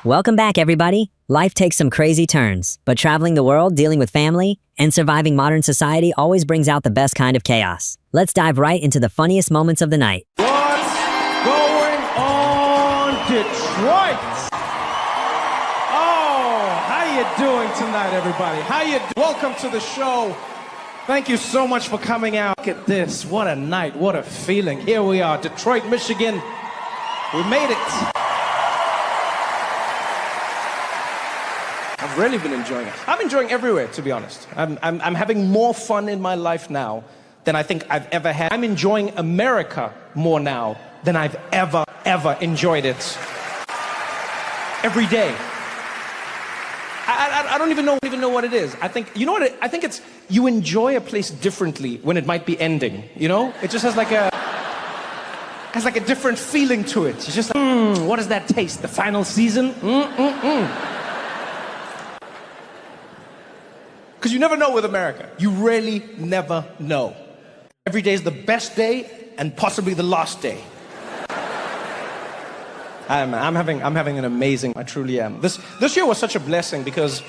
Welcome back, everybody. Life takes some crazy turns, but traveling the world, dealing with family, and surviving modern society always brings out the best kind of chaos. Let's dive right into the funniest moments of the night. What's going on, Detroit? Oh, how you doing tonight, everybody? Welcome to the show. Thank you so much for coming out. Look at this. What a night. What a feeling. Here we are, Detroit, Michigan. We made it. I've really been enjoying it. I'm enjoying everywhere, to be honest. I'm having more fun in my life now than I think I've ever had. I'm enjoying America more now than I've ever enjoyed it. Every day. I don't even know what it is. I think, you know what, I think it's, you enjoy a place differently when it might be ending, you know? It just has like a different feeling to it. It's just like, what does that taste? The final season? Because you never know with America. You really never know. Every day is the best day and possibly the last day. I'm having an amazing, I truly am. This year was such a blessing because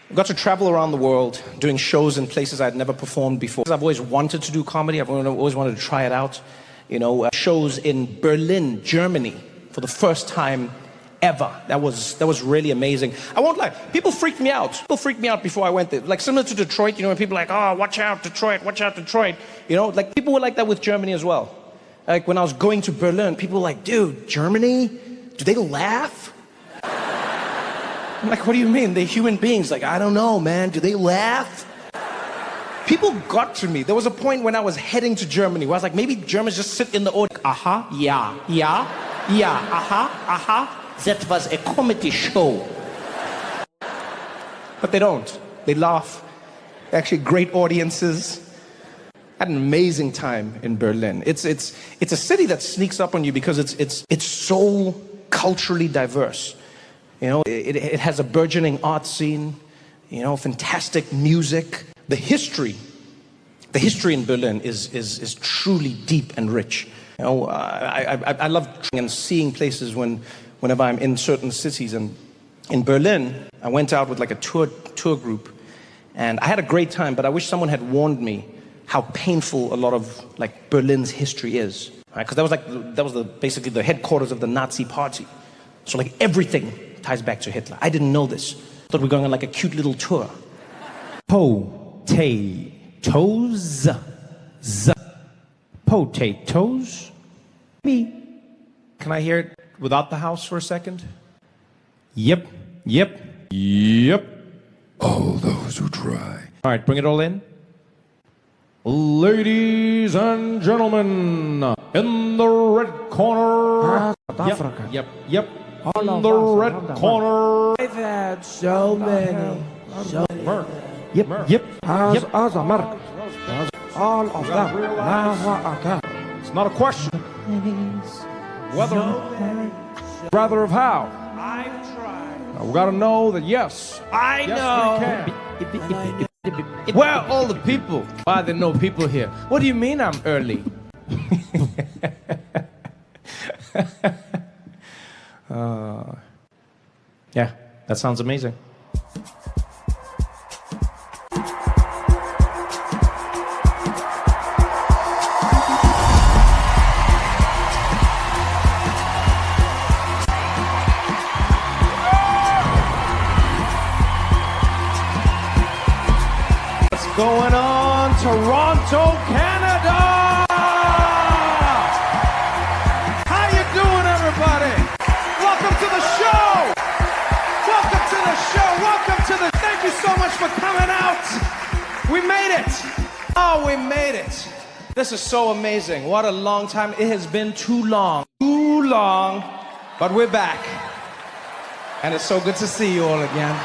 I got to travel around the world doing shows in places I'd never performed before. I've always wanted to do comedy. I've always wanted to try it out. You know, shows in Berlin, Germany for the first time ever. That was really amazing. I won't lie, people freaked me out. People freaked me out before I went there. Like similar to Detroit, you know, when people are like, oh, watch out, Detroit, watch out, Detroit. You know, like people were like that with Germany as well. Like when I was going to Berlin, people were like, dude, Germany? Do they laugh? I'm like, what do you mean? They're human beings. Like, I don't know, man. Do they laugh? People got to me. There was a point when I was heading to Germany where I was like, maybe Germans just sit in the audience. Yeah, that was a comedy show. But they don't. They laugh. They're actually great audiences. I had an amazing time in Berlin. It's a city that sneaks up on you because it's so culturally diverse. You know, it has a burgeoning art scene, you know, fantastic music. The history in Berlin is truly deep and rich. You know, I love and seeing places whenever I'm in certain cities. And in Berlin, I went out with like a tour group, and I had a great time. But I wish someone had warned me how painful a lot of like Berlin's history is, right? Because that was basically the headquarters of the Nazi Party. So like everything ties back to Hitler. I didn't know this. I thought we were going on like a cute little tour. Potatoes. Potatoes. Me. Can I hear it without the house for a second? Yep. All those who try. All right, bring it all in. Ladies and gentlemen, in the red corner. Yep. In the red corner. I've had so many. Mark. Yep. As a mark. All of them. It's not a question. Whether, rather of how. I've tried. Now, we gotta know that yes. I know. We can. Where are all the people? Why are there no people here? What do you mean I'm early? Yeah, that sounds amazing. What's going on, Toronto, Canada? How you doing, everybody? Welcome to the show. Thank you so much for coming out. We made it. Oh, we made it. This is so amazing. What a long time. It has been too long, but we're back. And it's so good to see you all again.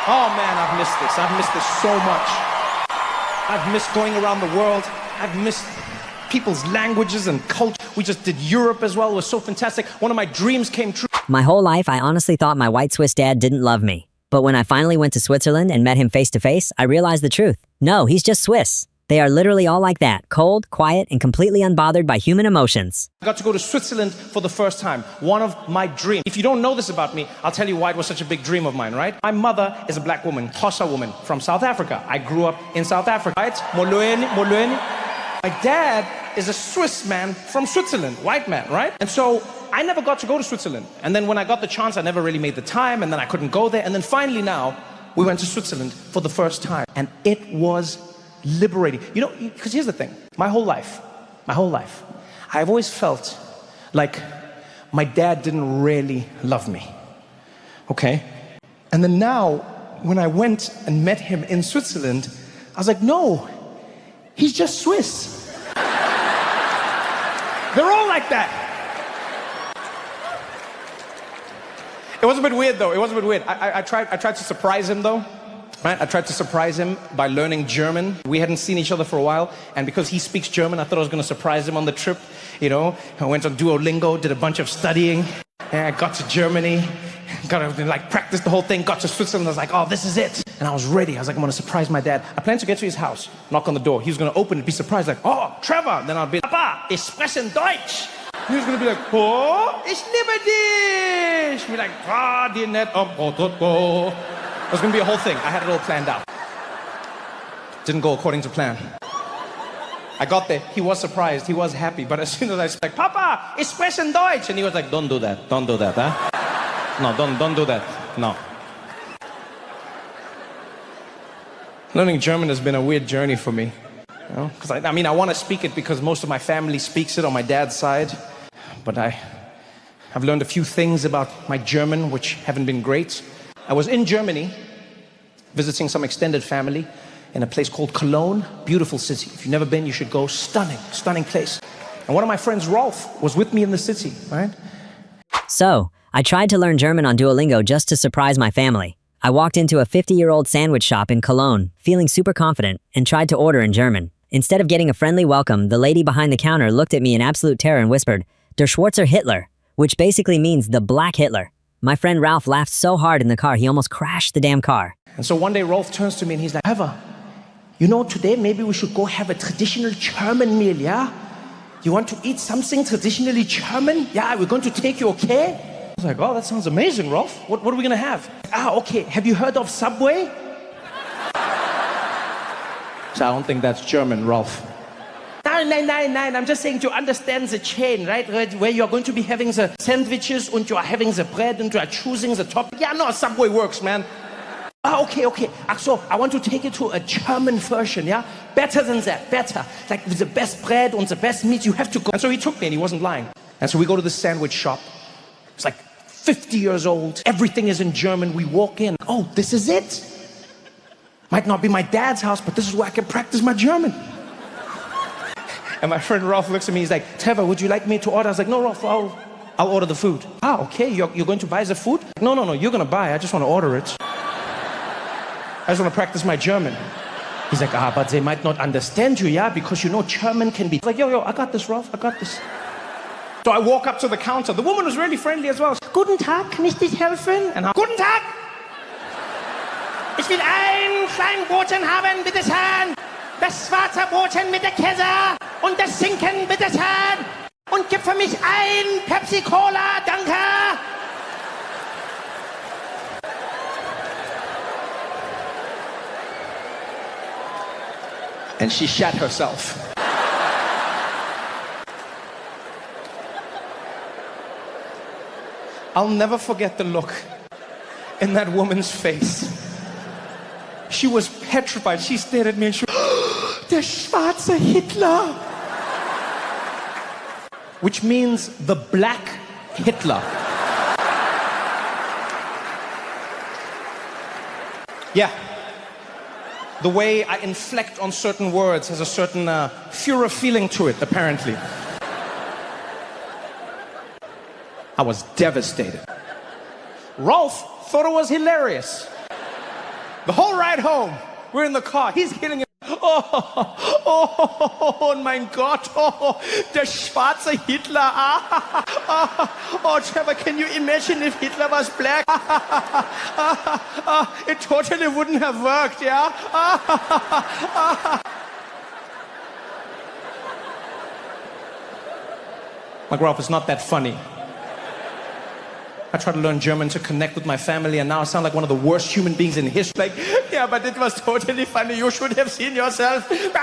Oh man, I've missed this. I've missed this so much. I've missed going around the world. I've missed people's languages and culture. We just did Europe as well. It was so fantastic. One of my dreams came true. My whole life, I honestly thought my white Swiss dad didn't love me. But when I finally went to Switzerland and met him face to face, I realized the truth. No, he's just Swiss. They are literally all like that, cold, quiet, and completely unbothered by human emotions. I got to go to Switzerland for the first time. One of my dreams. If you don't know this about me, I'll tell you why it was such a big dream of mine, right? My mother is a black woman, Xhosa woman from South Africa. I grew up in South Africa, right? Molweni. My dad is a Swiss man from Switzerland, white man, right? And so I never got to go to Switzerland. And then when I got the chance, I never really made the time, and then I couldn't go there. And then finally now, we went to Switzerland for the first time. And it was liberating. You know, because here's the thing. My whole life, I've always felt like my dad didn't really love me. Okay? And then now, when I went and met him in Switzerland, I was like, no, he's just Swiss. They're all like that. It was a bit weird though, I tried to surprise him though. Right? I tried to surprise him by learning German. We hadn't seen each other for a while, and because he speaks German, I thought I was going to surprise him on the trip. You know, I went on Duolingo, did a bunch of studying, and I got to Germany, practiced the whole thing, got to Switzerland, I was like, oh, this is it. And I was ready, I was like, I'm going to surprise my dad. I planned to get to his house, knock on the door. He was going to open it, be surprised, like, oh, Trevor. Then I'll be, Papa, ich spreche Deutsch. He was going to be like, oh, ich liebe dich. Be like, die net am Prototko. It was going to be a whole thing. I had it all planned out. Didn't go according to plan. I got there. He was surprised. He was happy. But as soon as I said, like, Papa, ich spreche Deutsch. And he was like, don't do that. Don't do that, huh? No, don't do that. No. Learning German has been a weird journey for me. You know? Because I want to speak it because most of my family speaks it on my dad's side. But I've learned a few things about my German which haven't been great. I was in Germany visiting some extended family in a place called Cologne. Beautiful city. If you've never been, you should go. Stunning place. And one of my friends, Rolf, was with me in the city, right? So, I tried to learn German on Duolingo just to surprise my family. I walked into a 50-year-old sandwich shop in Cologne, feeling super confident, and tried to order in German. Instead of getting a friendly welcome, the lady behind the counter looked at me in absolute terror and whispered, Der Schwarzer Hitler, which basically means the Black Hitler. My friend Ralph laughed so hard in the car, he almost crashed the damn car. And so one day Rolf turns to me and he's like, Trevor, you know, today maybe we should go have a traditional German meal, yeah? You want to eat something traditionally German? Yeah, we're going to take you, okay? I was like, oh, that sounds amazing, Rolf. What are we going to have? Okay, have you heard of Subway? So I don't think that's German, Rolf. Nein, I'm just saying to understand the chain, right? Where you're going to be having the sandwiches and you're having the bread and you're choosing the topping. Yeah, no, Subway works, man. Okay. So I want to take it to a German version, yeah? Better than that, better. Like with the best bread and the best meat, you have to go. And so he took me and he wasn't lying. And so we go to the sandwich shop. It's like 50 years old. Everything is in German. We walk in. Oh, this is it. Might not be my dad's house, but this is where I can practice my German. And my friend Rolf looks at me, he's like, Trevor, would you like me to order? I was like, no, Rolf, I'll order the food. Okay, you're going to buy the food? No, you're going to buy. I just want to order it. I just want to practice my German. He's like, but they might not understand you, yeah? Because you know German can be... I was like, yo, I got this, Rolf, I got this. So I walk up to the counter. The woman was really friendly as well. Guten Tag, kann ich dich helfen? And Guten Tag! Ich will ein kleines Brotchen haben, bitte schön. Das schwarze Brotchen mit der Käse und das Schinken, bitte schön. Und gib für mich ein Pepsi-Cola, danke. And she shat herself. I'll never forget the look in that woman's face. She was petrified. She stared at me and she Der Schwarzer Hitler. Which means the Black Hitler. Yeah. The way I inflect on certain words has a certain Führer feeling to it, apparently. I was devastated. Rolf thought it was hilarious. The whole ride home, we're in the car, he's hitting it. Oh mein Gott, der schwarze Hitler. Oh, Trevor, can you imagine if Hitler was black? It totally wouldn't have worked, yeah? Like, Ralph, it's not that funny. I tried to learn German to connect with my family, and now I sound like one of the worst human beings in history. Like, yeah, but it was totally funny. You should have seen yourself. It's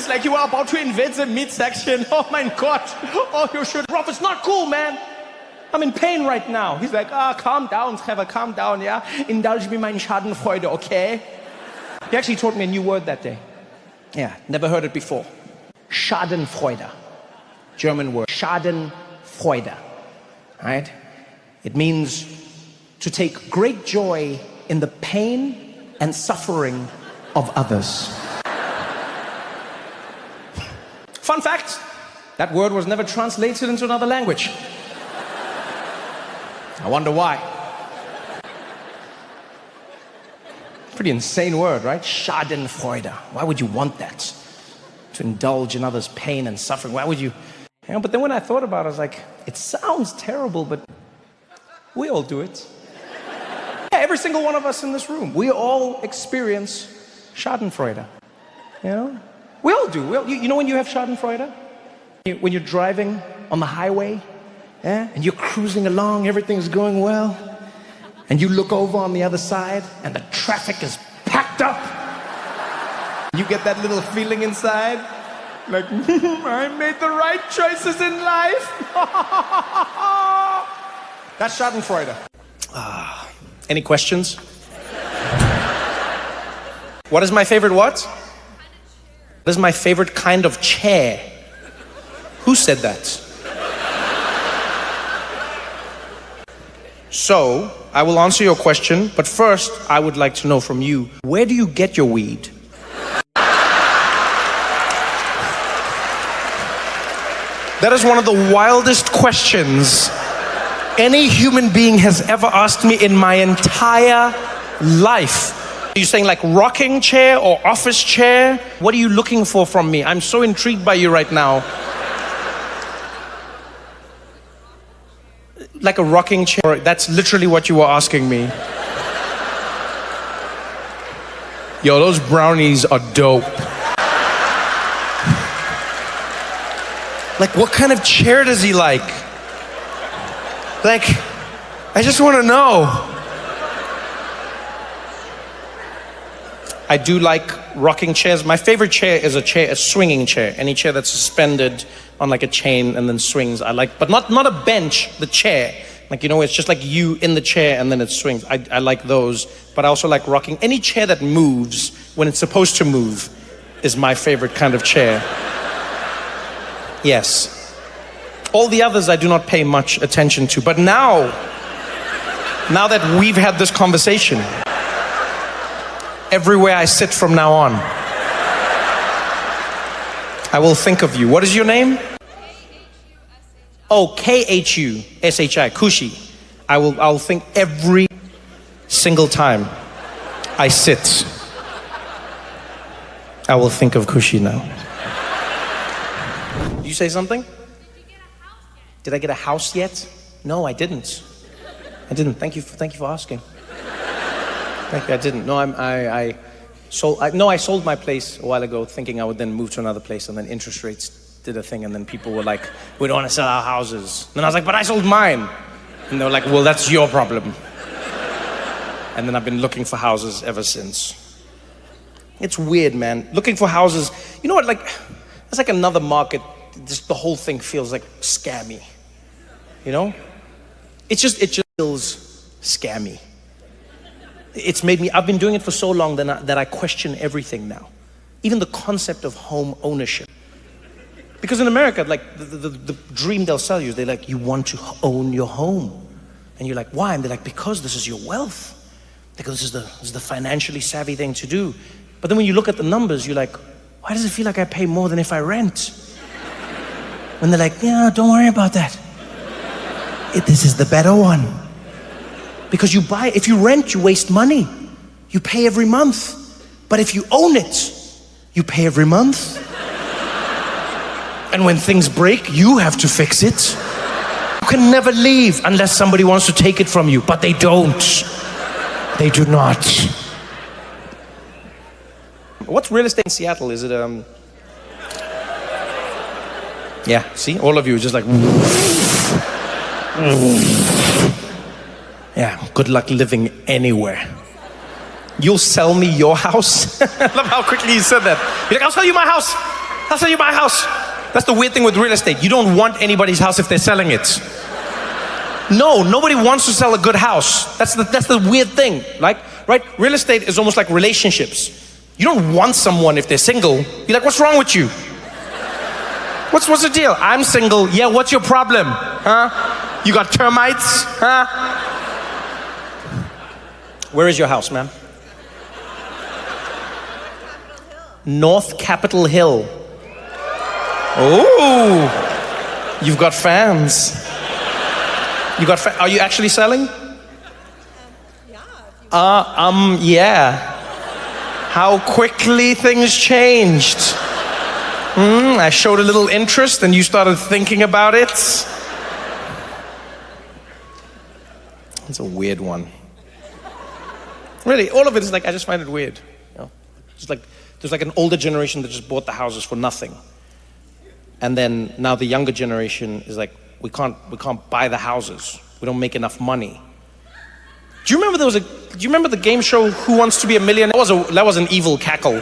like you are about to invade the meat section. Oh my God. Oh, you should. Ralph, it's not cool, man. I'm in pain right now. He's like, calm down, Trevor, calm down, yeah? Indulge me meine Schadenfreude, okay? He actually taught me a new word that day. Yeah, never heard it before. Schadenfreude. German word. Schadenfreude. Right? It means to take great joy in the pain and suffering of others. Fun fact, that word was never translated into another language. I wonder why. Pretty insane word, right? Schadenfreude. Why would you want that? To indulge in others' pain and suffering. Why would you? You know, but then when I thought about it, I was like, it sounds terrible, but we all do it. Yeah, every single one of us in this room, we all experience Schadenfreude. You know? We all do. You know when you have Schadenfreude? When you're driving on the highway, yeah, and you're cruising along, everything's going well, and you look over on the other side, and the traffic is packed up. You get that little feeling inside, like, I made the right choices in life. That's Schadenfreude. Any questions? What is my favorite what? What is my favorite kind of chair? Who said that? So, I will answer your question, but first, I would like to know from you, where do you get your weed? That is one of the wildest questions any human being has ever asked me in my entire life. Are you saying like rocking chair or office chair? What are you looking for from me? I'm so intrigued by you right now. Like a rocking chair, that's literally what you were asking me. Yo, those brownies are dope. Like, what kind of chair does he like? Like, I just want to know. I do like rocking chairs. My favorite chair is a swinging chair. Any chair that's suspended on like a chain and then swings, I like. But not a bench, the chair. Like, you know, it's just like you in the chair and then it swings. I like those. But I also like rocking. Any chair that moves when it's supposed to move is my favorite kind of chair. Yes. All the others I do not pay much attention to. But now that we've had this conversation, everywhere I sit from now on, I will think of you. What is your name? Oh, K-H-U-S-H-I, Kushi. I'll think every single time I sit. I will think of Kushi now. Did you say something? Did I get a house yet? No, I didn't. Thank you for asking. Thank you. I didn't. No, I sold my place a while ago, thinking I would then move to another place, and then interest rates did a thing, and then people were like, "We don't want to sell our houses." And then I was like, "But I sold mine," and they were like, "Well, that's your problem." And then I've been looking for houses ever since. It's weird, man. Looking for houses. You know what? Like, it's like another market. Just the whole thing feels like scammy. You know? It just feels scammy. It's made me, I've been doing it for so long that I question everything now. Even the concept of home ownership. Because in America, like the dream they'll sell you is they're like, you want to own your home. And you're like, why? And they're like, because this is your wealth. Because this is the financially savvy thing to do. But then when you look at the numbers, you're like, why does it feel like I pay more than if I rent? When they're like, yeah, don't worry about that. This is the better one. Because if you rent, you waste money. You pay every month. But if you own it, you pay every month. And when things break, you have to fix it. You can never leave unless somebody wants to take it from you, but they don't. They do not. What's real estate in Seattle? Is it Yeah, see, all of you are just like, yeah, good luck living anywhere. You'll sell me your house? I love how quickly you said that. You're like, I'll sell you my house. I'll sell you my house. That's the weird thing with real estate. You don't want anybody's house if they're selling it. No, nobody wants to sell a good house. That's the weird thing, like, right? Real estate is almost like relationships. You don't want someone if they're single. You're like, what's wrong with you? What's the deal? I'm single. Yeah, what's your problem? Huh? You got termites? Huh? Where is your house, ma'am? North Capitol Hill. Oh, you've got fans. Are you actually selling? Yeah. How quickly things changed. I showed a little interest and you started thinking about it. It's a weird one. Really, all of it is like, I just find it weird. You know? It's like, there's like an older generation that just bought the houses for nothing. And then now the younger generation is like, we can't buy the houses. We don't make enough money. Do you remember do you remember the game show Who Wants to Be a Millionaire? That was an evil cackle.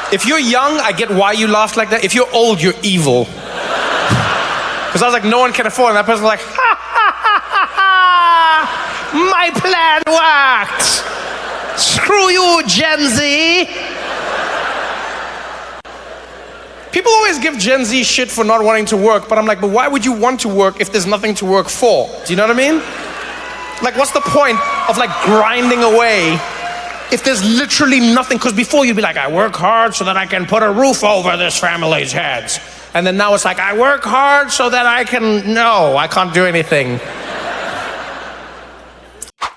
If you're young, I get why you laughed like that. If you're old, you're evil. Because I was like, no one can afford it. And that person was like, ha ha ha ha ha! My plan worked! Screw you, Gen Z! People always give Gen Z shit for not wanting to work, but I'm like, but why would you want to work if there's nothing to work for? Do you know what I mean? Like, what's the point of like grinding away if there's literally nothing? Because before you'd be like, I work hard so that I can put a roof over this family's heads. And then now it's like, I work hard so that I can't do anything.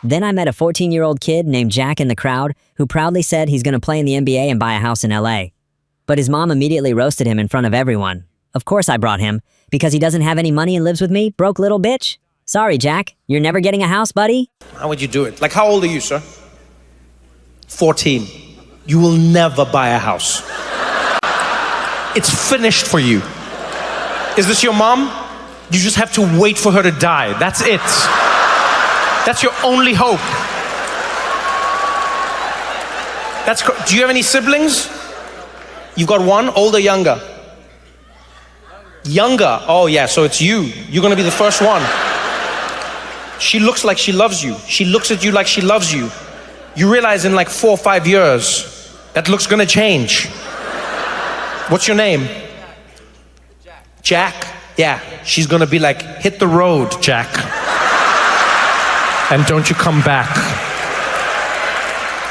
Then I met a 14-year-old kid named Jack in the crowd who proudly said he's gonna play in the NBA and buy a house in LA. But his mom immediately roasted him in front of everyone. Of course I brought him, because he doesn't have any money and lives with me, broke little bitch. Sorry, Jack, you're never getting a house, buddy. How would you do it? Like, how old are you, sir? 14. You will never buy a house. It's finished for you. Is this your mom? You just have to wait for her to die. That's it. That's your only hope. Do you have any siblings? You've got one, old or younger? Younger. Oh yeah, so it's you. You're gonna be the first one. She looks like she loves you. She looks at you like she loves you. You realize in like 4 or 5 years, that look's gonna change. What's your name? Jack? Yeah, she's gonna be like, hit the road, Jack. And don't you come back.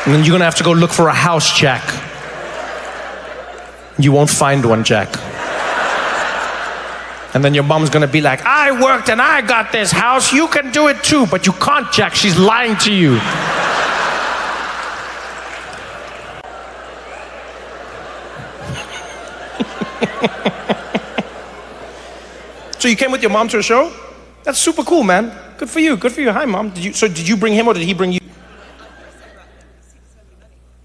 And then you're gonna have to go look for a house, Jack. You won't find one, Jack. And then your mom's gonna be like, I worked and I got this house, you can do it too, but you can't, Jack, she's lying to you. So you came with your mom to a show? That's super cool, man. Good for you, good for you. Hi, mom. Did you bring him or did he bring you?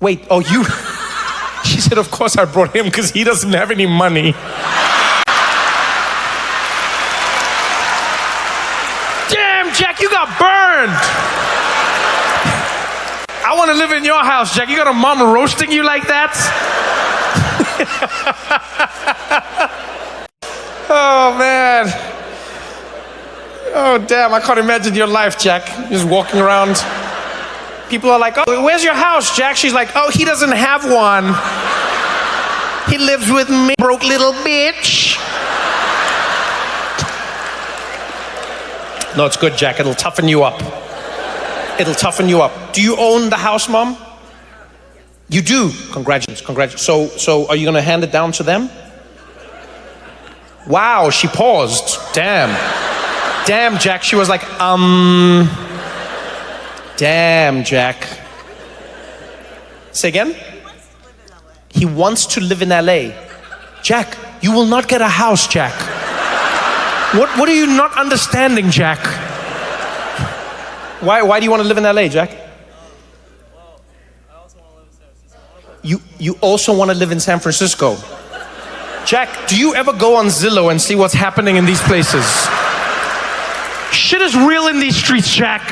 Wait, oh, you... She said, of course I brought him because he doesn't have any money. Damn, Jack, you got burned. I want to live in your house, Jack. You got a mom roasting you like that? Oh, man. Oh, damn, I can't imagine your life, Jack. Just walking around. People are like, oh, where's your house, Jack? She's like, oh, he doesn't have one. He lives with me, broke little bitch. No, it's good, Jack. It'll toughen you up. It'll toughen you up. Do you own the house, Mom? You do. Congratulations, congratulations. So are you going to hand it down to them? Wow, she paused. Damn. Damn, Jack. She was like, Damn, Jack. Say again? He wants to live in LA. Jack, you will not get a house, Jack. What are you not understanding, Jack? Why do you want to live in LA, Jack? You also want to live in San Francisco. Jack, do you ever go on Zillow and see what's happening in these places? Shit is real in these streets, Jack.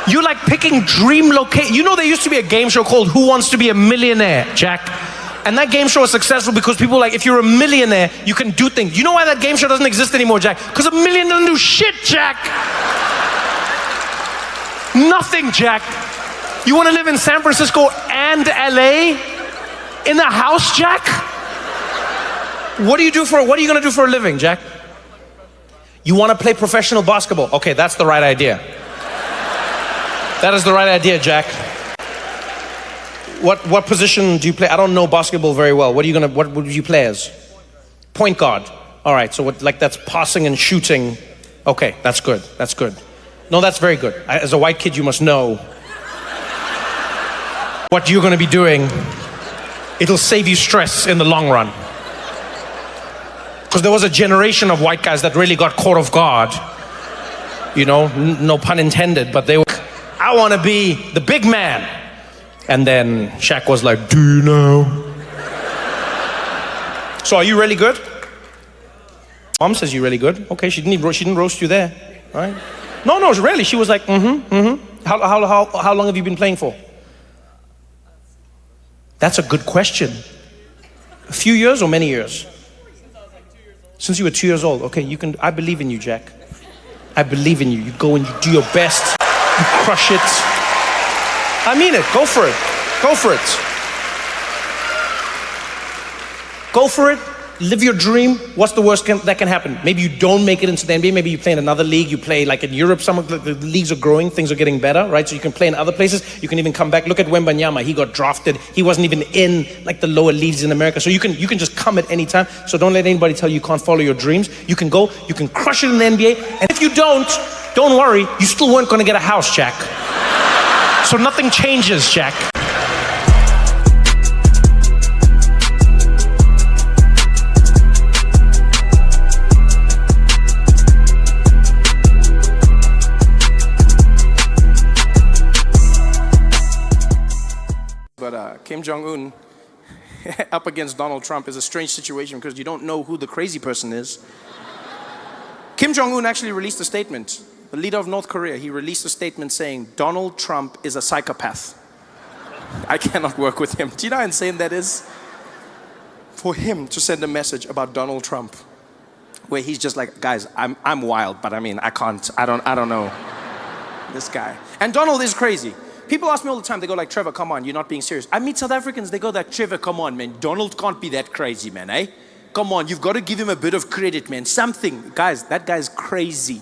You're like picking dream location. You know there used to be a game show called Who Wants to Be a Millionaire, Jack? And that game show was successful because people like, if you're a millionaire, you can do things. You know why that game show doesn't exist anymore, Jack? Because a million doesn't do shit, Jack. Nothing, Jack. You want to live in San Francisco and LA in a house, Jack? What are you gonna do for a living, Jack? You want to play professional basketball? Okay, that's the right idea. That is the right idea, Jack. What position do you play? I don't know basketball very well. What would you play as? Point guard. All right, so that's passing and shooting. Okay, that's good. That's good. No, that's very good. As a white kid, you must know what you're gonna be doing. It'll save you stress in the long run. Because there was a generation of white guys that really got caught off guard. You know, no pun intended, but they were, I wanna be the big man. And then Shaq was like, do you know? So are you really good? Mom says you're really good. Okay, she didn't roast you there, right? No, really. She was like, How long have you been playing for? That's a good question. A few years or many years? Since you were 2 years old. Okay, I believe in you, Jack. I believe in you. You go and you do your best. You crush it. I mean it. Go for it. Go for it. Go for it. Live your dream. What's the worst that can happen? Maybe you don't make it into the NBA. Maybe you play in another league. You play like in Europe. Some of the leagues are growing. Things are getting better, right? So you can play in other places. You can even come back. Look at Wembanyama. He got drafted. He wasn't even in like the lower leagues in America. So you can just come at any time. So don't let anybody tell you can't follow your dreams. You can go. You can crush it in the NBA. And if you don't worry. You still weren't going to get a house, Jack. So nothing changes, Jack. But Kim Jong-un up against Donald Trump is a strange situation because you don't know who the crazy person is. Kim Jong-un actually released a statement. The leader of North Korea, he released a statement saying, Donald Trump is a psychopath. I cannot work with him. Do you know how insane that is? For him to send a message about Donald Trump, where he's just like, guys, I'm wild, but I mean, I don't know this guy. And Donald is crazy. People ask me all the time, they go like, Trevor, come on, you're not being serious. I meet South Africans, they go like, Trevor, come on, man, Donald can't be that crazy, man, eh? Come on, you've got to give him a bit of credit, man, something. Guys, that guy's crazy.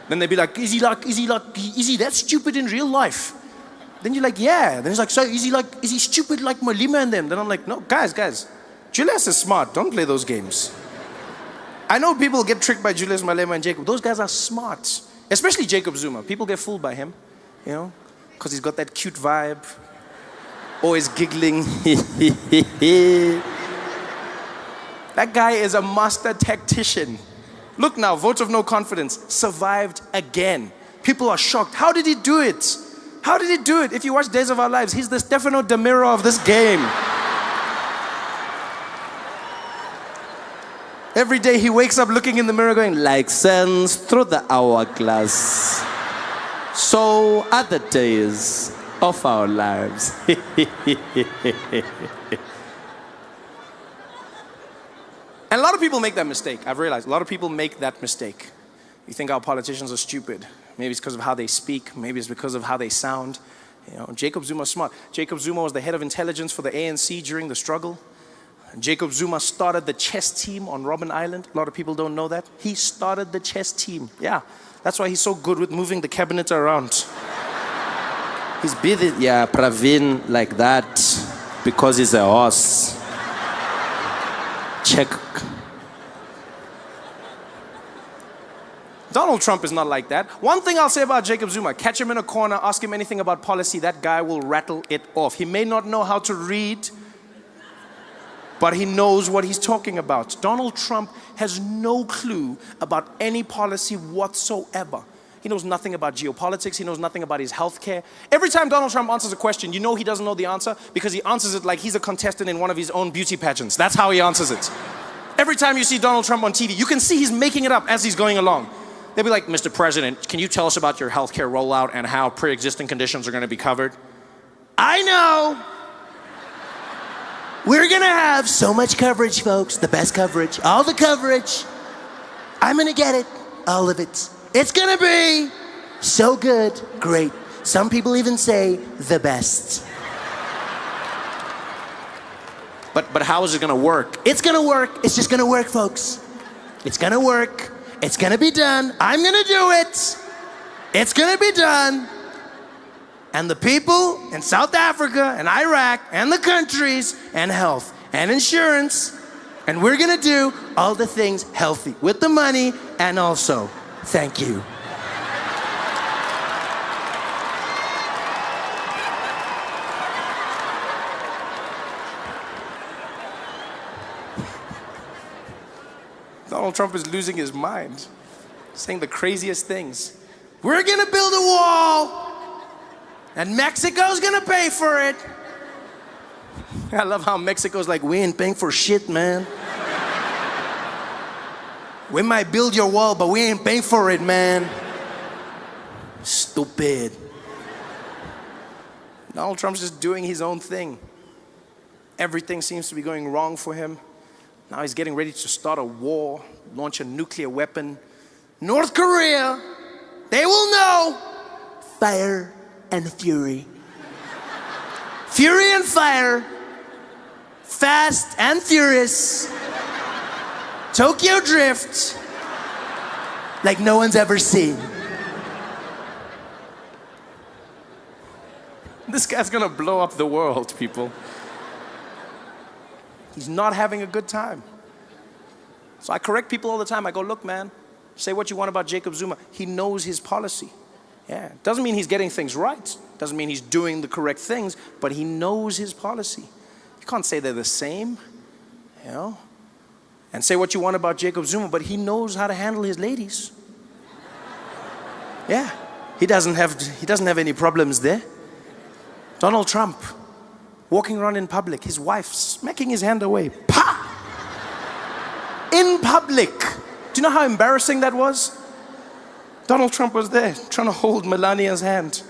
Then they'd be like, is he that stupid in real life? Then you're like, yeah. Then he's like, so is he stupid like Malima and them? Then I'm like, no, guys, Julius is smart, don't play those games. I know people get tricked by Julius Malema and Jacob. Those guys are smart, especially Jacob Zuma. People get fooled by him, you know, because he's got that cute vibe, always giggling. That guy is a master tactician. Look now, vote of no confidence, survived again. People are shocked. How did he do it? How did he do it? If you watch Days of Our Lives, he's the Stefano De Miro of this game. Every day he wakes up looking in the mirror going, like sands through the hourglass, so are the days of our lives. And a lot of people make that mistake. I've realized a lot of people make that mistake. You think our politicians are stupid. Maybe it's because of how they speak. Maybe it's because of how they sound. You know, Jacob Zuma's smart. Jacob Zuma was the head of intelligence for the ANC during the struggle. Jacob Zuma started the chess team on Robben Island. A lot of people don't know that. He started the chess team. Yeah, that's why he's so good with moving the cabinet around. He's busy, yeah, Praveen like that because he's a horse. Check. Donald Trump is not like that. One thing I'll say about Jacob Zuma, catch him in a corner, ask him anything about policy, that guy will rattle it off. He may not know how to read, but he knows what he's talking about. Donald Trump has no clue about any policy whatsoever. He knows nothing about geopolitics. He knows nothing about his health care. Every time Donald Trump answers a question, you know he doesn't know the answer because he answers it like he's a contestant in one of his own beauty pageants. That's how he answers it. Every time you see Donald Trump on TV, you can see he's making it up as he's going along. They'll be like, Mr. President, can you tell us about your health care rollout and how pre-existing conditions are going to be covered? I know. We're going to have so much coverage, folks. The best coverage. All the coverage. I'm going to get it. All of it. It's gonna be so good, great. Some people even say the best. But how is it gonna work? It's gonna work. It's just gonna work, folks. It's gonna work. It's gonna be done. I'm gonna do it. It's gonna be done. And the people in South Africa and Iraq and the countries and health and insurance, and we're gonna do all the things healthy with the money and also thank you. Donald Trump is losing his mind, saying the craziest things. We're gonna build a wall, and Mexico's gonna pay for it. I love how Mexico's like, we ain't paying for shit, man. We might build your wall, but we ain't paying for it, man. Stupid. Donald Trump's just doing his own thing. Everything seems to be going wrong for him. Now he's getting ready to start a war, launch a nuclear weapon. North Korea, they will know fire and fury. Fury and fire. Fast and furious. Tokyo Drift, like no one's ever seen. This guy's gonna blow up the world, people. He's not having a good time. So I correct people all the time. I go, look, man, say what you want about Jacob Zuma. He knows his policy. Yeah, doesn't mean he's getting things right. Doesn't mean he's doing the correct things, but he knows his policy. You can't say they're the same, you know? And say what you want about Jacob Zuma, but he knows how to handle his ladies. Yeah, he doesn't have any problems there. Donald Trump, walking around in public, his wife smacking his hand away. Pa! In public. Do you know how embarrassing that was? Donald Trump was there, trying to hold Melania's hand.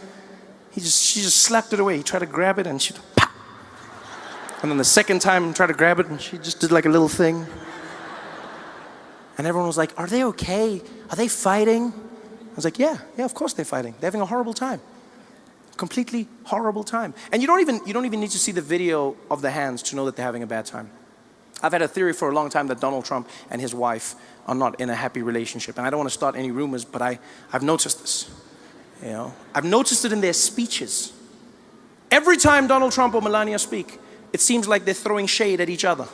She just slapped it away. He tried to grab it and she, pa! And then the second time, tried to grab it and she just did like a little thing. And everyone was like, are they okay? Are they fighting? I was like, yeah, of course they're fighting. They're having a horrible time. Completely horrible time. And you don't even need to see the video of the hands to know that they're having a bad time. I've had a theory for a long time that Donald Trump and his wife are not in a happy relationship. And I don't want to start any rumors, but I've noticed this. You know, I've noticed it in their speeches. Every time Donald Trump or Melania speak, it seems like they're throwing shade at each other.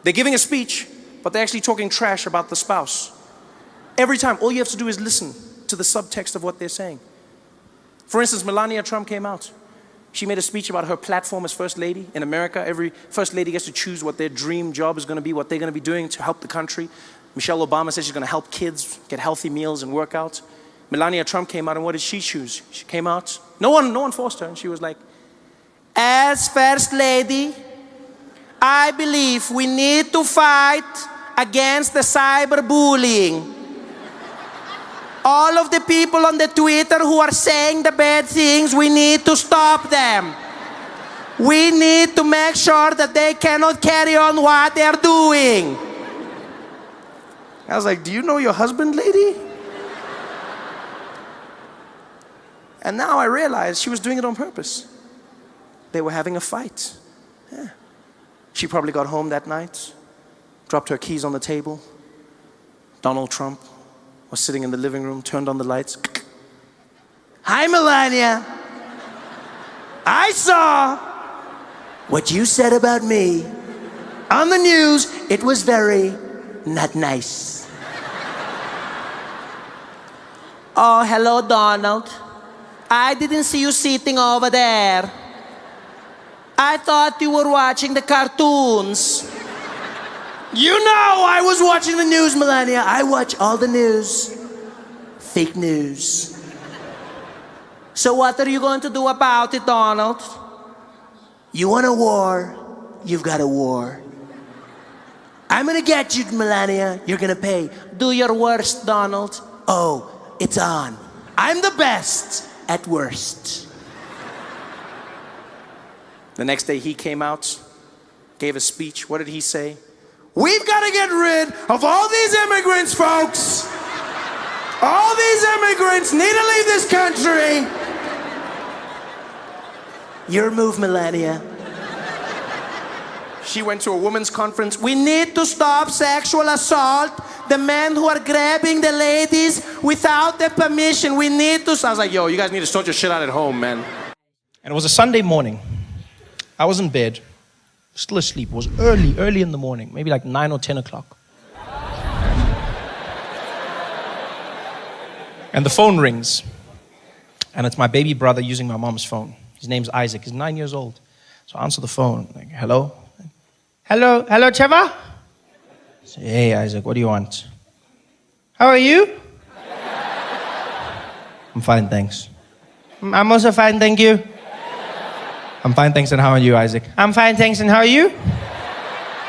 They're giving a speech, but they're actually talking trash about the spouse. Every time, all you have to do is listen to the subtext of what they're saying. For instance, Melania Trump came out. She made a speech about her platform as First Lady. In America, every First Lady gets to choose what their dream job is going to be, what they're going to be doing to help the country. Michelle Obama says she's going to help kids get healthy meals and work out. Melania Trump came out, and what did she choose? She came out, no one forced her, and she was like, as First Lady, I believe we need to fight against the cyberbullying. All of the people on the Twitter who are saying the bad things, we need to stop them. We need to make sure that they cannot carry on what they're doing. I was like, do you know your husband, lady? And now I realize she was doing it on purpose. They were having a fight. Yeah. She probably got home that night, dropped her keys on the table. Donald Trump was sitting in the living room, turned on the lights. Hi, Melania. I saw what you said about me on the news. It was very not nice. Oh, hello, Donald. I didn't see you sitting over there. I thought you were watching the cartoons. You know I was watching the news, Melania. I watch all the news. Fake news. So what are you going to do about it, Donald? You want a war? You've got a war. I'm gonna get you, Melania. You're gonna pay. Do your worst, Donald. Oh, it's on. I'm the best at worst. The next day he came out, gave a speech. What did he say? We've got to get rid of all these immigrants, folks. All these immigrants need to leave this country. Your move, Melania. She went to a women's conference. We need to stop sexual assault. The men who are grabbing the ladies without their permission. We need to. I was like, yo, you guys need to sort your shit out at home, man. And it was a Sunday morning. I was in bed, still asleep. It was early in the morning, maybe like 9 or 10 o'clock. And the phone rings. And it's my baby brother using my mom's phone. His name's Isaac. He's 9 years old. So I answer the phone. Like, hello? Hello, Trevor? I say, hey, Isaac, what do you want? How are you? I'm fine, thanks. I'm also fine, thank you. I'm fine, thanks, and how are you, Isaac? I'm fine, thanks, and how are you?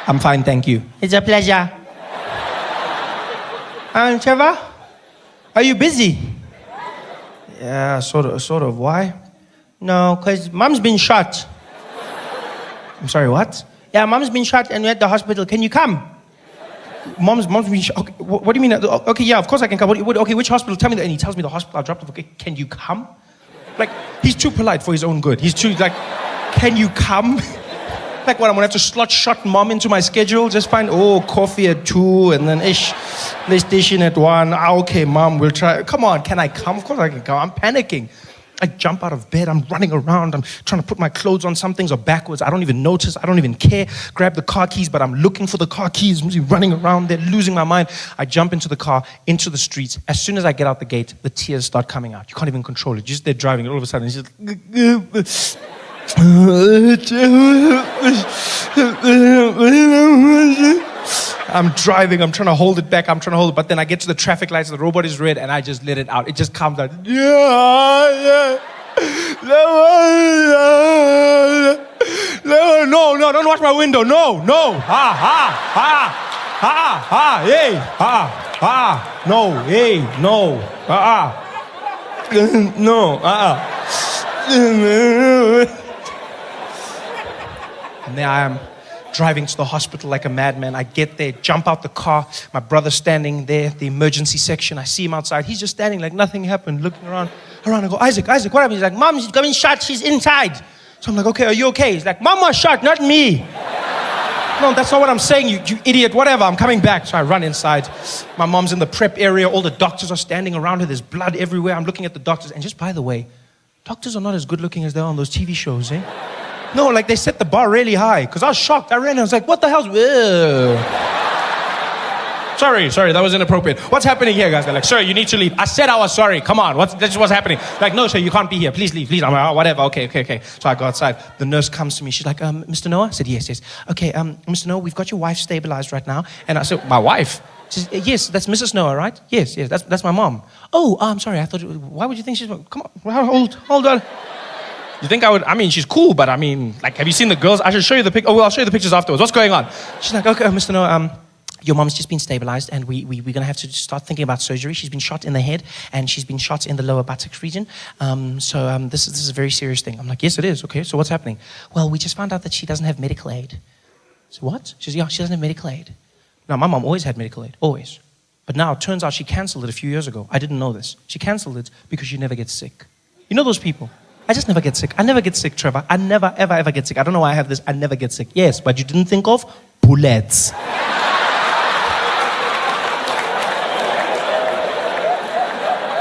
I'm fine, thank you. It's a pleasure. Trevor? Are you busy? Yeah, sort of. Why? No, because Mom's been shot. I'm sorry, what? Yeah, Mom's been shot and we're at the hospital. Can you come? Mom's been shot. Okay, what do you mean? Okay, yeah, of course I can come. Okay, which hospital? Tell me that. And he tells me the hospital. I dropped off. Okay, can you come? Like, he's too polite for his own good. He's too, like, can you come? Like, what, I'm gonna have to slot shot Mom into my schedule? Just find, coffee at 2 and then PlayStation at 1. Okay, Mom, we'll try. Come on, can I come? Of course I can come. I'm panicking. I jump out of bed, I'm running around, I'm trying to put my clothes on, some things are backwards, I don't even notice, I don't even care. Grab the car keys, but I'm looking for the car keys, I'm running around there, losing my mind. I jump into the car, into the streets. As soon as I get out the gate, the tears start coming out. You can't even control it. You're just there driving, and all of a sudden, it's just... I'm driving, I'm trying to hold it back, but then I get to the traffic lights, the robot is red, and I just let it out. It just comes out. No, don't watch my window. No. Hey. No, hey, no. No. And there I am, driving to the hospital like a madman. I get there, jump out the car. My brother's standing there, the emergency section. I see him outside. He's just standing like nothing happened, looking around. I go, Isaac, what happened? He's like, Mom, she's getting shot. She's inside. So I'm like, okay, are you okay? He's like, Mom was shot, not me. No, that's not what I'm saying, you idiot. Whatever, I'm coming back. So I run inside. My mom's in the prep area. All the doctors are standing around her. There's blood everywhere. I'm looking at the doctors. And just by the way, doctors are not as good looking as they are on those TV shows, eh? No, like they set the bar really high. Because I was shocked. I ran and I was like, what the hell's... Sorry, that was inappropriate. What's happening here, guys? They're like, sir, you need to leave. I said I was sorry. Come on, that's what's happening. Like, no, sir, you can't be here. Please leave, please. I'm like, oh, whatever, okay. So I go outside. The nurse comes to me. She's like, Mr. Noah? I said, yes. Okay, Mr. Noah, we've got your wife stabilized right now. And I said, my wife? She says, yes, that's Mrs. Noah, right? Yes, that's my mom. Oh, I'm sorry. I thought, why would you think she's... Come on, hold on. You think I would... I mean, she's cool, but I mean, like, have you seen the girls? I should show you the pictures. Oh, well, I'll show you the pictures afterwards. What's going on? She's like, okay, Mr. Noah, your mom's just been stabilized and we're going to have to start thinking about surgery. She's been shot in the head and she's been shot in the lower buttocks region. This is a very serious thing. I'm like, yes, it is. Okay, so what's happening? Well, we just found out that she doesn't have medical aid. So what? She says, yeah, she doesn't have medical aid. Now, my mom always had medical aid, always. But now it turns out she canceled it a few years ago. I didn't know this. She canceled it because she never gets sick. You know those people? I just never get sick. I never get sick, Trevor. I never, ever get sick. I don't know why I have this. I never get sick. Yes, but you didn't think of bullets.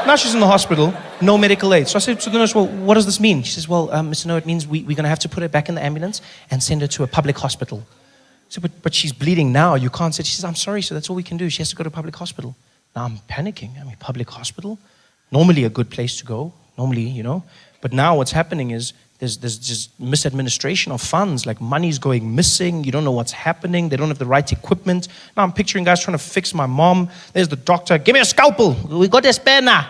Now she's in the hospital, no medical aid. So I said to the nurse, well, what does this mean? She says, well, Mr. Noah, it means we're going to have to put her back in the ambulance and send her to a public hospital. I said, but she's bleeding now. You can't say. She says, I'm sorry, so that's all we can do. She has to go to a public hospital. Now I'm panicking. I mean, public hospital? Normally a good place to go. Normally, you know. But now what's happening is there's just misadministration of funds, like money's going missing, you don't know what's happening, they don't have the right equipment. Now I'm picturing guys trying to fix my mom. There's the doctor, give me a scalpel, we got a spare now.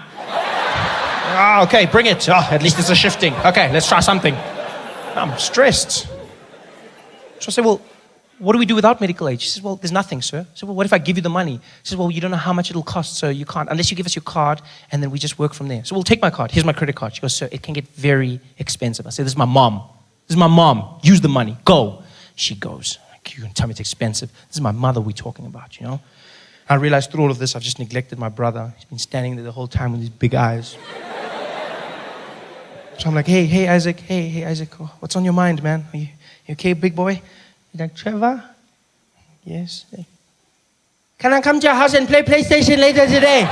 Ah, okay, bring it. Oh, at least it's a shifting. Okay, let's try something. I'm stressed. So I say, well, what do we do without medical aid? She says, well, there's nothing, sir. I said, well, what if I give you the money? She says, well, you don't know how much it'll cost, so you can't, unless you give us your card, and then we just work from there. So we'll take my card. Here's my credit card. She goes, sir, it can get very expensive. I said, this is my mom. This is my mom. Use the money. Go. She goes, you can tell me it's expensive. This is my mother we're talking about, you know? I realized through all of this, I've just neglected my brother. He's been standing there the whole time with his big eyes. So I'm like, hey, Isaac. Hey, Isaac. What's on your mind, man? Are you okay, big boy? He's like, Trevor? Yes. Can I come to your house and play PlayStation later today?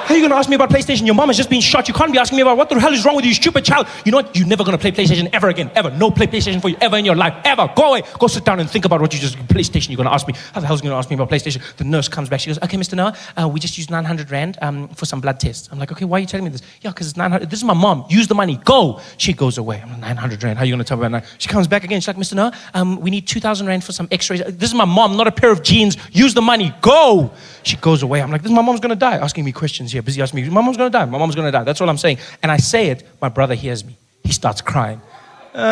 How are you going to ask me about PlayStation? Your mom has just been shot. You can't be asking me about what the hell is wrong with you, stupid child. You know what? You're never going to play PlayStation ever again. Ever. No play PlayStation for you ever in your life. Ever. Go away. Go sit down and think about what you just... PlayStation you're going to ask me. How the hell is you going to ask me about PlayStation? The nurse comes back. She goes, okay, Mr. Noah, we just used 900 Rand for some blood tests. I'm like, okay, why are you telling me this? Yeah, because it's 900. This is my mom. Use the money. Go. She goes away. I'm like, 900 Rand. How are you going to tell me about that? She comes back again. She's like, Mr. Noah, we need 2,000 Rand for some x-rays. This is my mom, not a pair of jeans. Use the money. Go. She goes away. I'm like, this is my mom's going to die. Asking me questions here. Busy asking me, my mom's going to die. My mom's going to die. That's all I'm saying. And I say it. My brother hears me. He starts crying. I'm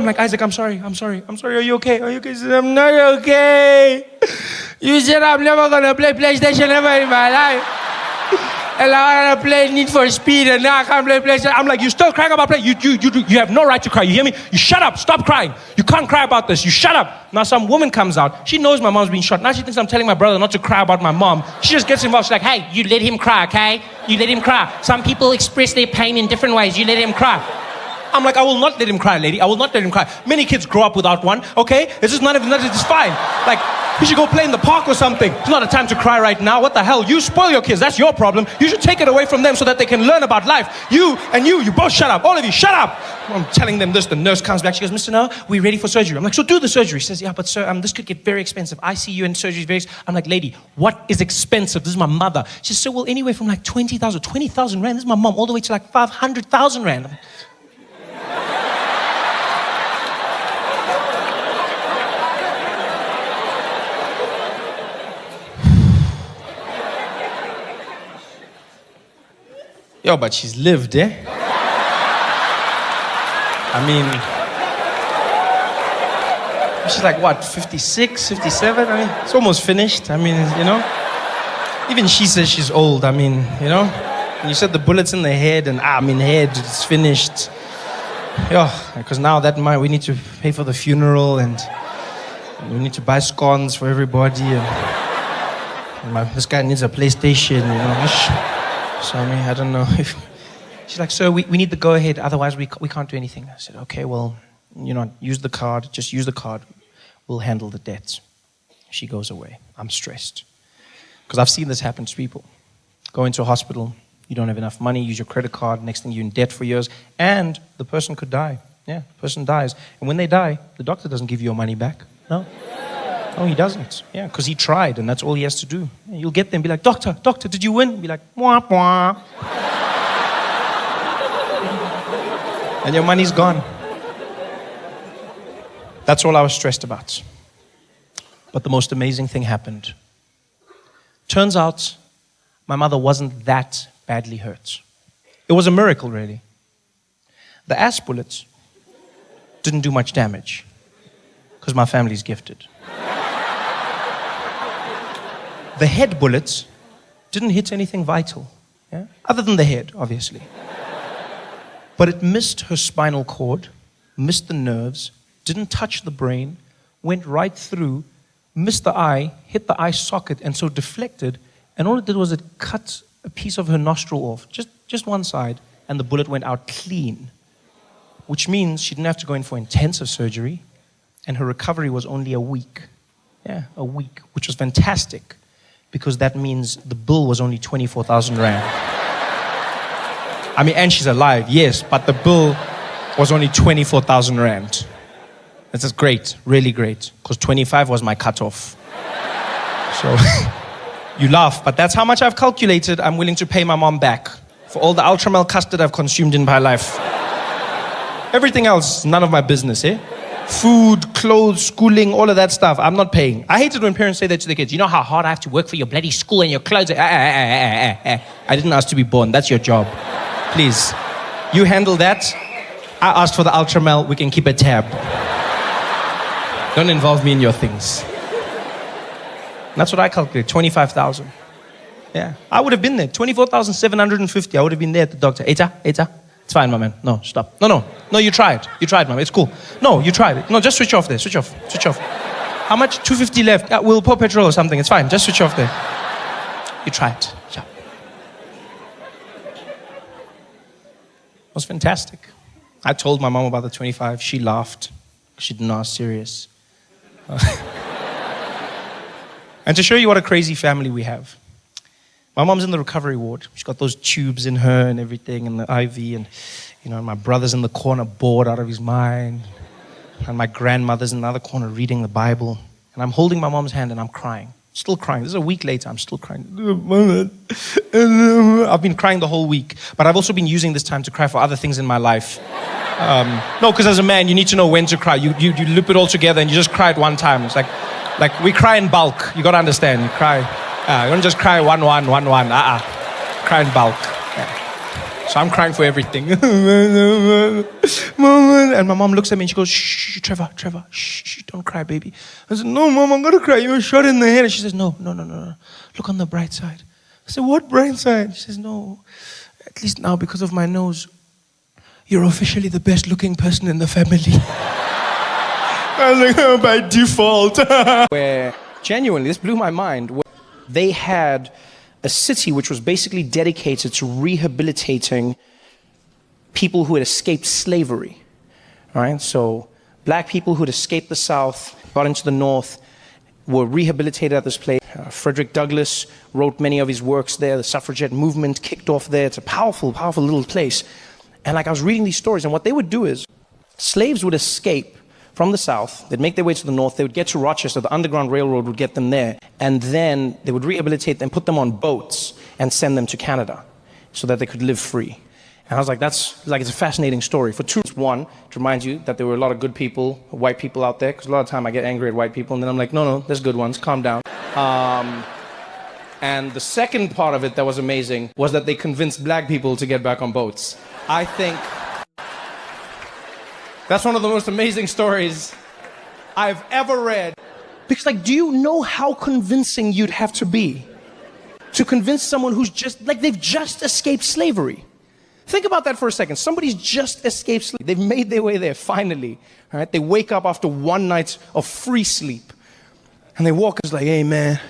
like, Isaac, I'm sorry. Are you okay? He said, I'm not okay. You said I'm never going to play PlayStation ever in my life. And I want to play Need for Speed, and now I can't play PlayStation. I'm like, you still crying about play? You have no right to cry. You hear me? You shut up. Stop crying. You can't cry about this. You shut up. Now some woman comes out. She knows my mom's been shot. Now she thinks I'm telling my brother not to cry about my mom. She just gets involved. She's like, hey, you let him cry, okay? You let him cry. Some people express their pain in different ways. You let him cry. I'm like, I will not let him cry, lady. I will not let him cry. Many kids grow up without one, okay? It's just none of it. It's fine. Like, you should go play in the park or something. It's not a time to cry right now. What the hell? You spoil your kids. That's your problem. You should take it away from them so that they can learn about life. You both shut up. All of you, shut up. I'm telling them this. The nurse comes back. She goes, Mr. Noah, we're ready for surgery. I'm like, so do the surgery. She says, yeah, but sir, this could get very expensive. ICU and surgery is very expensive. I'm like, lady, what is expensive? This is my mother. She says, so well, anyway, from like 20,000 Rand. This is my mom, all the way to like 500,000 Rand. I'm like, yo, but she's lived, eh? I mean, she's like, what, 56, 57? I mean, it's almost finished. I mean, you know? Even she says she's old. I mean, you know? And you said the bullet's in the head, and head, it's finished. Yeah, because now we need to pay for the funeral, and we need to buy scones for everybody, and this guy needs a PlayStation, you know? So, I mean, I don't know if... She's like, sir, we need the go-ahead, otherwise we can't do anything. I said, okay, well, use the card, just use the card. We'll handle the debts. She goes away. I'm stressed. Because I've seen this happen to people. Go into a hospital, you don't have enough money, use your credit card, next thing you're in debt for years, and the person could die. Yeah, the person dies. And when they die, the doctor doesn't give you your money back. No. No, he doesn't. Yeah, because he tried, and that's all he has to do. You'll get there and be like, doctor, did you win? Be like, wah, wah. And your money's gone. That's all I was stressed about. But the most amazing thing happened. Turns out, my mother wasn't that badly hurt. It was a miracle, really. The ass bullets didn't do much damage, because my family's gifted. The head bullets didn't hit anything vital, yeah? Other than the head, obviously. But it missed her spinal cord, missed the nerves, didn't touch the brain, went right through, missed the eye, hit the eye socket, and so deflected, and all it did was it cut a piece of her nostril off, just one side, and the bullet went out clean, which means she didn't have to go in for intensive surgery, and her recovery was only a week. Yeah, a week, which was fantastic, because that means the bill was only 24,000 Rand. I mean, and she's alive, yes, but the bill was only 24,000 Rand. This is great, really great, because 25 was my cutoff. So, You laugh, but that's how much I've calculated I'm willing to pay my mom back for all the ultra milk custard I've consumed in my life. Everything else, none of my business, eh? Food, clothes, schooling, all of that stuff, I'm not paying. I hate it when parents say that to their kids. You know how hard I have to work for your bloody school and your clothes? I didn't ask to be born. That's your job. Please. You handle that. I asked for the ultra milk. We can keep a tab. Don't involve me in your things. And that's what I calculate, 25,000. Yeah, I would have been there, 24,750. I would have been there at the doctor. Eta. It's fine, my man. No, stop. No, you tried. You tried, man. It's cool. No, you tried it. No, just switch off there. Switch off. How much? 250 left. We'll pour petrol or something. It's fine. Just switch off there. You tried. Yeah. It was fantastic. I told my mom about the 25. She laughed. She didn't know I was serious. And to show you what a crazy family we have, my mom's in the recovery ward. She's got those tubes in her and everything, and the IV, and my brother's in the corner bored out of his mind, and my grandmother's in the other corner reading the Bible, and I'm holding my mom's hand and I'm crying, still crying. This is a week later, I'm still crying. I've been crying the whole week, but I've also been using this time to cry for other things in my life. No, because as a man, you need to know when to cry. You loop it all together and you just cry at one time. It's like we cry in bulk. You gotta understand. You cry. You don't just cry one. Cry in bulk. Yeah. So I'm crying for everything. And my mom looks at me and she goes, "Shh, Trevor, shh, don't cry, baby." I said, "No, Mom, I'm gonna cry. You were shot in the head." And she says, No. Look on the bright side. I said, "What bright side?" She says, "No, at least now because of my nose, you're officially the best looking person in the family." I was like, "Oh, by default." Where, genuinely, this blew my mind. They had a city which was basically dedicated to rehabilitating people who had escaped slavery. Right? So black people who had escaped the South, got into the North, were rehabilitated at this place. Frederick Douglass wrote many of his works there. The suffragette movement kicked off there. It's a powerful, powerful little place. And I was reading these stories, and what they would do is slaves would escape from the South, they'd make their way to the North, they would get to Rochester, the Underground Railroad would get them there, and then they would rehabilitate them, put them on boats, and send them to Canada so that they could live free. And I was like, it's a fascinating story. For two reasons. One, to remind you that there were a lot of good people, white people out there, because a lot of time I get angry at white people, and then I'm like, no, there's good ones, calm down. And the second part of it that was amazing was that they convinced black people to get back on boats. I think that's one of the most amazing stories I've ever read. Because, do you know how convincing you'd have to be to convince someone who's they've just escaped slavery? Think about that for a second. Somebody's just escaped slavery. They've made their way there, finally. All right? They wake up after one night of free sleep. And they walk, it's like, "Hey, man,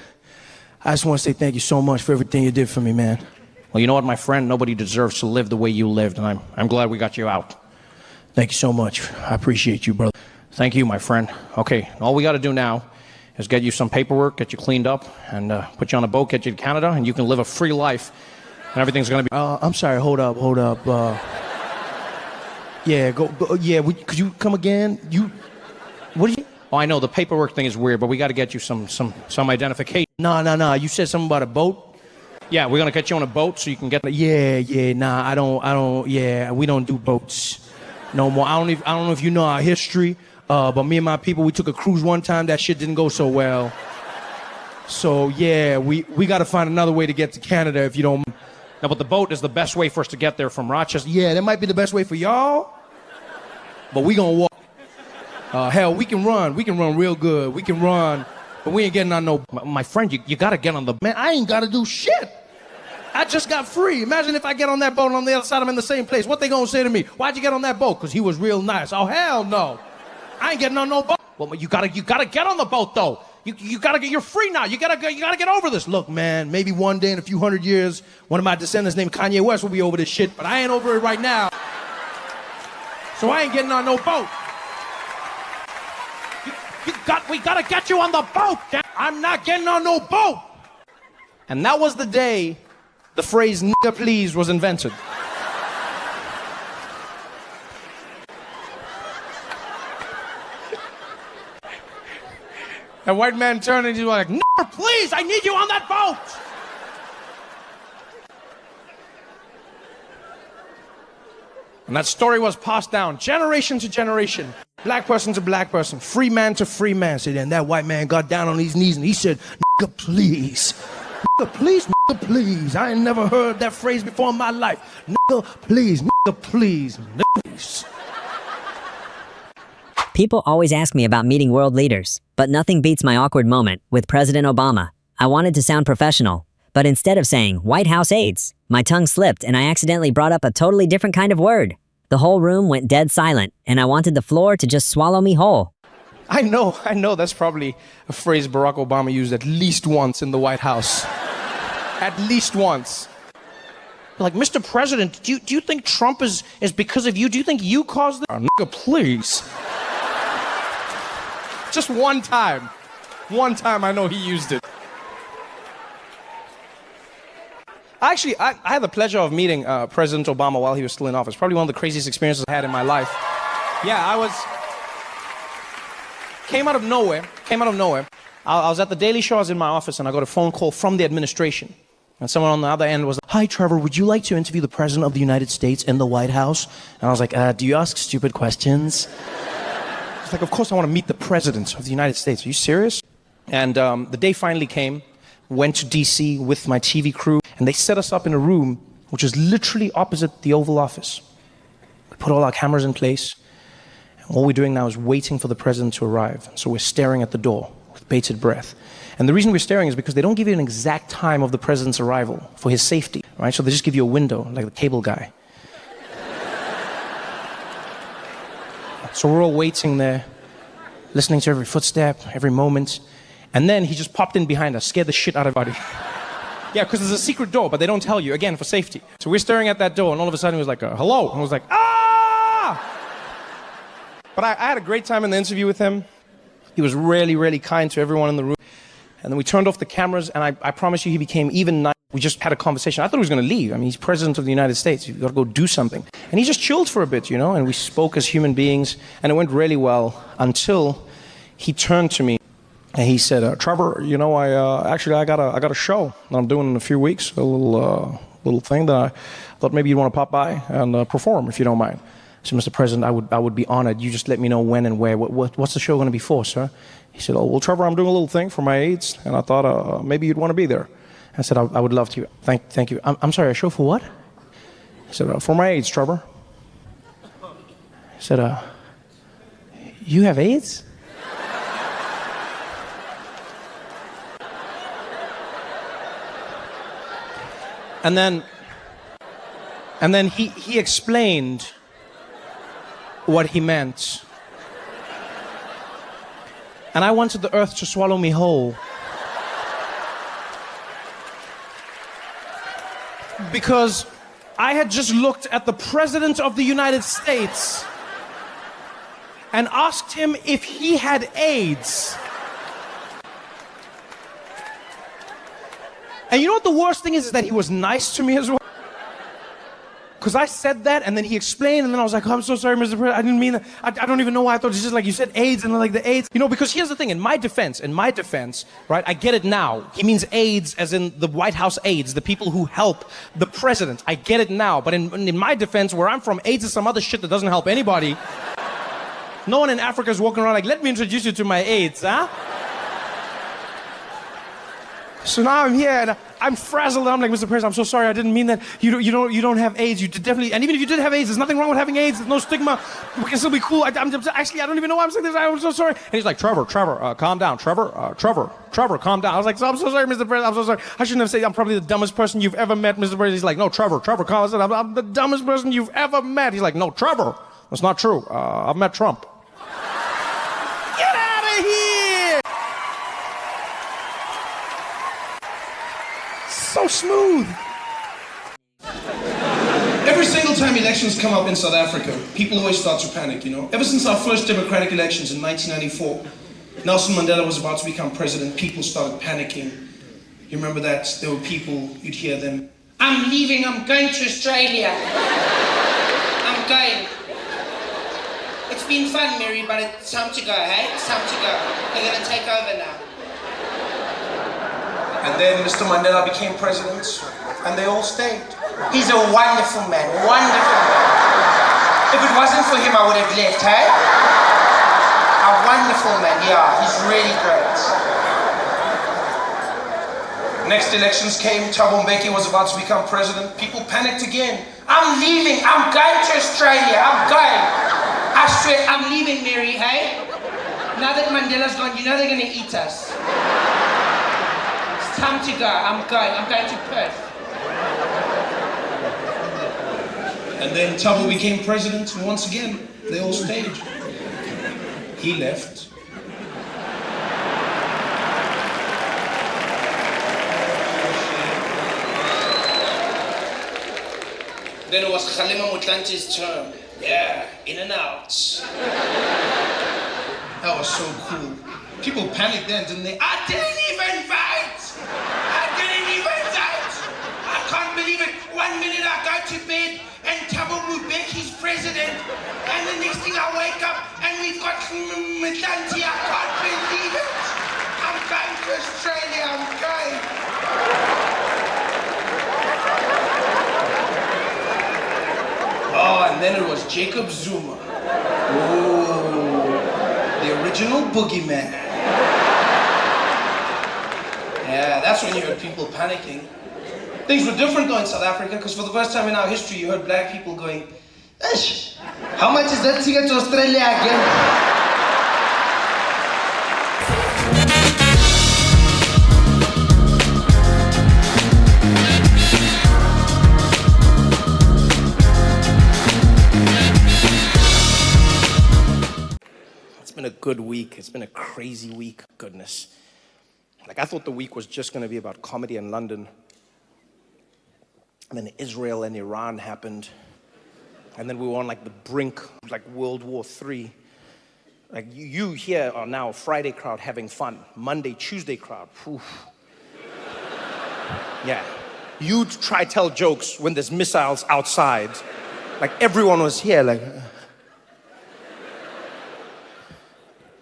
I just want to say thank you so much for everything you did for me, man. Well, you know what, my friend? Nobody deserves to live the way you lived, and I'm glad we got you out. Thank you so much. I appreciate you, brother. Thank you, my friend. Okay, all we got to do now is get you some paperwork, get you cleaned up, and put you on a boat, get you to Canada, and you can live a free life, and everything's going to be..." I'm sorry, hold up. Yeah, go yeah, could you come again? What did you... Oh, I know, the paperwork thing is weird, but we got to get you some identification. No, you said something about a boat? Yeah, we're going to get you on a boat so you can get... I don't, we don't do boats no more. I don't know if you know our history, but me and my people, we took a cruise one time. That shit didn't go so well. So, yeah, we got to find another way to get to Canada if you don't... No, but the boat is the best way for us to get there from Rochester. Yeah, that might be the best way for y'all, but we going to walk. Hell, we can run real good. We can run, but we ain't getting on no... My friend, you got to get on the... Man, I ain't got to do shit. I just got free. Imagine if I get on that boat and on the other side I'm in the same place. What they gonna say to me? "Why'd you get on that boat?" "Because he was real nice." Oh, hell no. I ain't getting on no boat. Well, you gotta get on the boat, though. You gotta get... You're free now. You gotta get over this. Look, man, maybe one day in a few hundred years, one of my descendants named Kanye West will be over this shit, but I ain't over it right now. So I ain't getting on no boat. We gotta get you on the boat. I'm not getting on no boat. And that was the day the phrase "nigga please" was invented. And white man turned and he's like, no, please, I need you on that boat. And that story was passed down generation to generation. Black person to black person, free man to free man. So then that white man got down on his knees and he said, nigga, please. Nigga, please, nigga, please. I ain't never heard that phrase before in my life. Nigga, please, nigga, please, nigga, please. People always ask me about meeting world leaders, but nothing beats my awkward moment with President Obama. I wanted to sound professional, but instead of saying White House AIDS, my tongue slipped and I accidentally brought up a totally different kind of word. The whole room went dead silent, and I wanted the floor to just swallow me whole. I know that's probably a phrase Barack Obama used at least once in the White House. At least once. Like, Mr. President, do you think Trump is because of you? Do you think you caused it? Oh, nigga, please. Just one time. One time I know he used it. Actually, I had the pleasure of meeting President Obama while he was still in office. Probably one of the craziest experiences I had in my life. Yeah, came out of nowhere. I was at the Daily Show, I was in my office, and I got a phone call from the administration. And someone on the other end was like, hi, Trevor, would you like to interview the President of the United States in the White House? And I was like, do you ask stupid questions? It's like, of course I want to meet the President of the United States. Are you serious? And the day finally came. Went to DC with my TV crew, and they set us up in a room which is literally opposite the Oval Office. We put all our cameras in place, and all we're doing now is waiting for the president to arrive. So we're staring at the door with bated breath. And the reason we're staring is because they don't give you an exact time of the president's arrival for his safety, right? So they just give you a window, like the cable guy. So we're all waiting there, listening to every footstep, every moment. And then he just popped in behind us, scared the shit out of everybody. Yeah, because there's a secret door, but they don't tell you, again, for safety. So we're staring at that door, and all of a sudden he was like, hello. And I was like, ah! But I had a great time in the interview with him. He was really, really kind to everyone in the room. And then we turned off the cameras, and I promise you he became even nicer. We just had a conversation. I thought he was going to leave. I mean, he's president of the United States. You've got to go do something. And he just chilled for a bit, you know, and we spoke as human beings, and it went really well until he turned to me. And he said, Trevor, you know, I got a show that I'm doing in a few weeks, a little thing that I thought maybe you'd want to pop by and perform if you don't mind. I said, Mr. President, I would be honored. You just let me know when and where. What's the show going to be for, sir? He said, oh, well, Trevor, I'm doing a little thing for my AIDS, and I thought maybe you'd want to be there. I said, I would love to. Thank you. I'm sorry, a show for what? He said, for my AIDS, Trevor. I said, you have AIDS? And then he explained what he meant. And I wanted the earth to swallow me whole. Because I had just looked at the President of the United States and asked him if he had AIDS. And you know what the worst thing is that he was nice to me as well. Because I said that, and then he explained, and then I was like, oh, I'm so sorry, Mr. President, I didn't mean that. I don't even know why I thought it's just like you said AIDS, and then like the AIDS. You know, because here's the thing, in my defense, right, I get it now. He means AIDS as in the White House aides, the people who help the president. I get it now, but in my defense, where I'm from, AIDS is some other shit that doesn't help anybody. No one in Africa is walking around like, let me introduce you to my AIDS, huh? So now I'm here and I'm frazzled. I'm like, Mr. President, I'm so sorry. I didn't mean that. You don't have AIDS. You definitely. And even if you did have AIDS, there's nothing wrong with having AIDS. There's no stigma. We can still be cool. Actually, I don't even know why I'm saying this. I'm so sorry. And he's like, Trevor, calm down. Trevor, calm down. I was like, I'm so sorry, Mr. President. I'm so sorry. I shouldn't have said I'm probably the dumbest person you've ever met, Mr. President. He's like, no, Trevor, calm down. I said, I'm the dumbest person you've ever met. He's like, no, Trevor, that's not true. I've met Trump. Get out of here! So smooth. Every single time elections come up in South Africa, people always start to panic, you know. Ever since our first democratic elections in 1994, Nelson Mandela was about to become president, people started panicking. You remember that? There were people, you'd hear them, I'm leaving, I'm going to Australia. I'm going. It's It's been fun, Mary, but it's time to go, hey? It's time to go. They're gonna take over now. And then Mr. Mandela became president, and they all stayed. He's a wonderful man, wonderful man. If it wasn't for him, I would have left, hey? A wonderful man, yeah, he's really great. Next elections came, Thabo Mbeki was about to become president. People panicked again. I'm leaving, I'm going to Australia, I'm going. I swear, I'm leaving, Mary, hey? Now that Mandela's gone, you know they're gonna eat us. It's time to go, I'm going to Perth. And then Thabo became president, and once again, they all stayed. He left. Then it was Kgalema Motlante's term. Yeah, in and out. That was so cool. People panicked then, didn't they? I didn't even vote! I didn't even vote! I can't believe it. 1 minute I go to bed and Thabo Mbeki's president, and the next thing I wake up and we've got Mtlante. I can't believe it. I'm going to Australia, I'm going. Oh, and then it was Jacob Zuma. Oh, the original boogeyman. Yeah, that's when you heard people panicking. Things were different though in South Africa, because for the first time in our history, you heard black people going, "Ish, how much is that ticket to Australia again?" It's been a good week. It's been a crazy week. Goodness. Like, I thought the week was just going to be about comedy in London. And then Israel and Iran happened. And then we were on like the brink of like World War III. Like you here are now Friday crowd having fun. Monday, Tuesday crowd. Whew. Yeah. You try tell jokes when there's missiles outside. Like everyone was here like...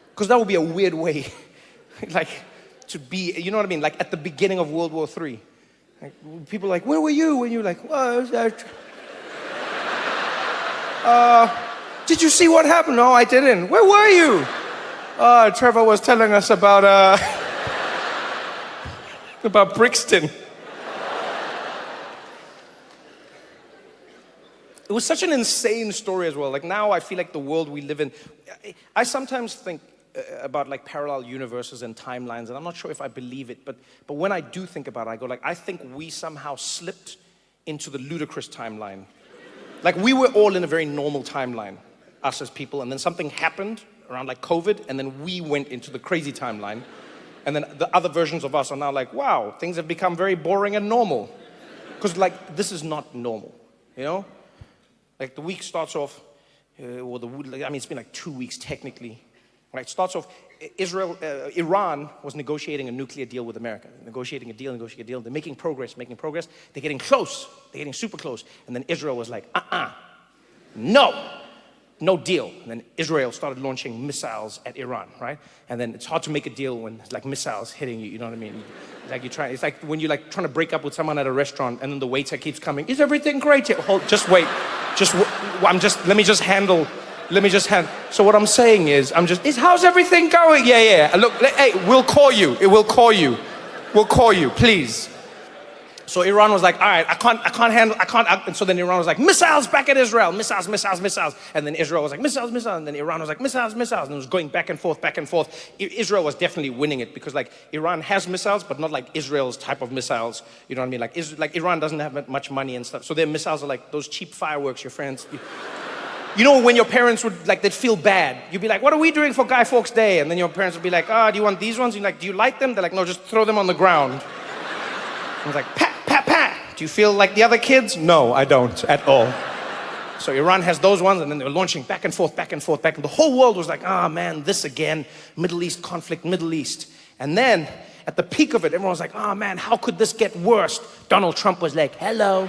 Because that would be a weird way, like, to be, you know what I mean? Like at the beginning of World War III. Like, people are like, where were you? When you're like, well, did you see what happened? No, I didn't. Where were you? Trevor was telling us about Brixton. It was such an insane story as well. Like now I feel like the world we live in, I sometimes think about like parallel universes and timelines, and I'm not sure if I believe it, but when I do think about it, I go like, I think we somehow slipped into the ludicrous timeline. Like we were all in a very normal timeline, us as people, and then something happened around like COVID, and then we went into the crazy timeline, and then the other versions of us are now like, wow, things have become very boring and normal. Because like, this is not normal, you know? Like the week starts off, it's been like 2 weeks technically. Right, starts off, Iran was negotiating a nuclear deal with America. Negotiating a deal. They're making progress. They're getting close. They're getting super close. And then Israel was like, no deal. And then Israel started launching missiles at Iran, right? And then it's hard to make a deal when it's like missiles hitting you, you know what I mean? Like it's like when you're like trying to break up with someone at a restaurant and then the waiter keeps coming, is everything great? Just wait. Let me just handle. So what I'm saying is, how's everything going? Yeah. Look, hey, we'll call you. We'll call you, please. So Iran was like, all right, I can't. And so then Iran was like, missiles back at Israel, missiles. And then Israel was like, missiles. And then Iran was like, missiles. And it was going back and forth. Israel was definitely winning it because like Iran has missiles, but not like Israel's type of missiles. You know what I mean? Like Iran doesn't have much money and stuff. So their missiles are like those cheap fireworks your friends... You know when your parents would, like, they'd feel bad. You'd be like, what are we doing for Guy Fawkes Day? And then your parents would be like, do you want these ones? You're like, do you like them? They're like, no, just throw them on the ground. I was like, pat. Do you feel like the other kids? No, I don't at all. So Iran has those ones, and then they were launching back and forth. And the whole world was like, man, this again, Middle East conflict, Middle East. And then, at the peak of it, everyone was like, man, how could this get worse? Donald Trump was like, hello.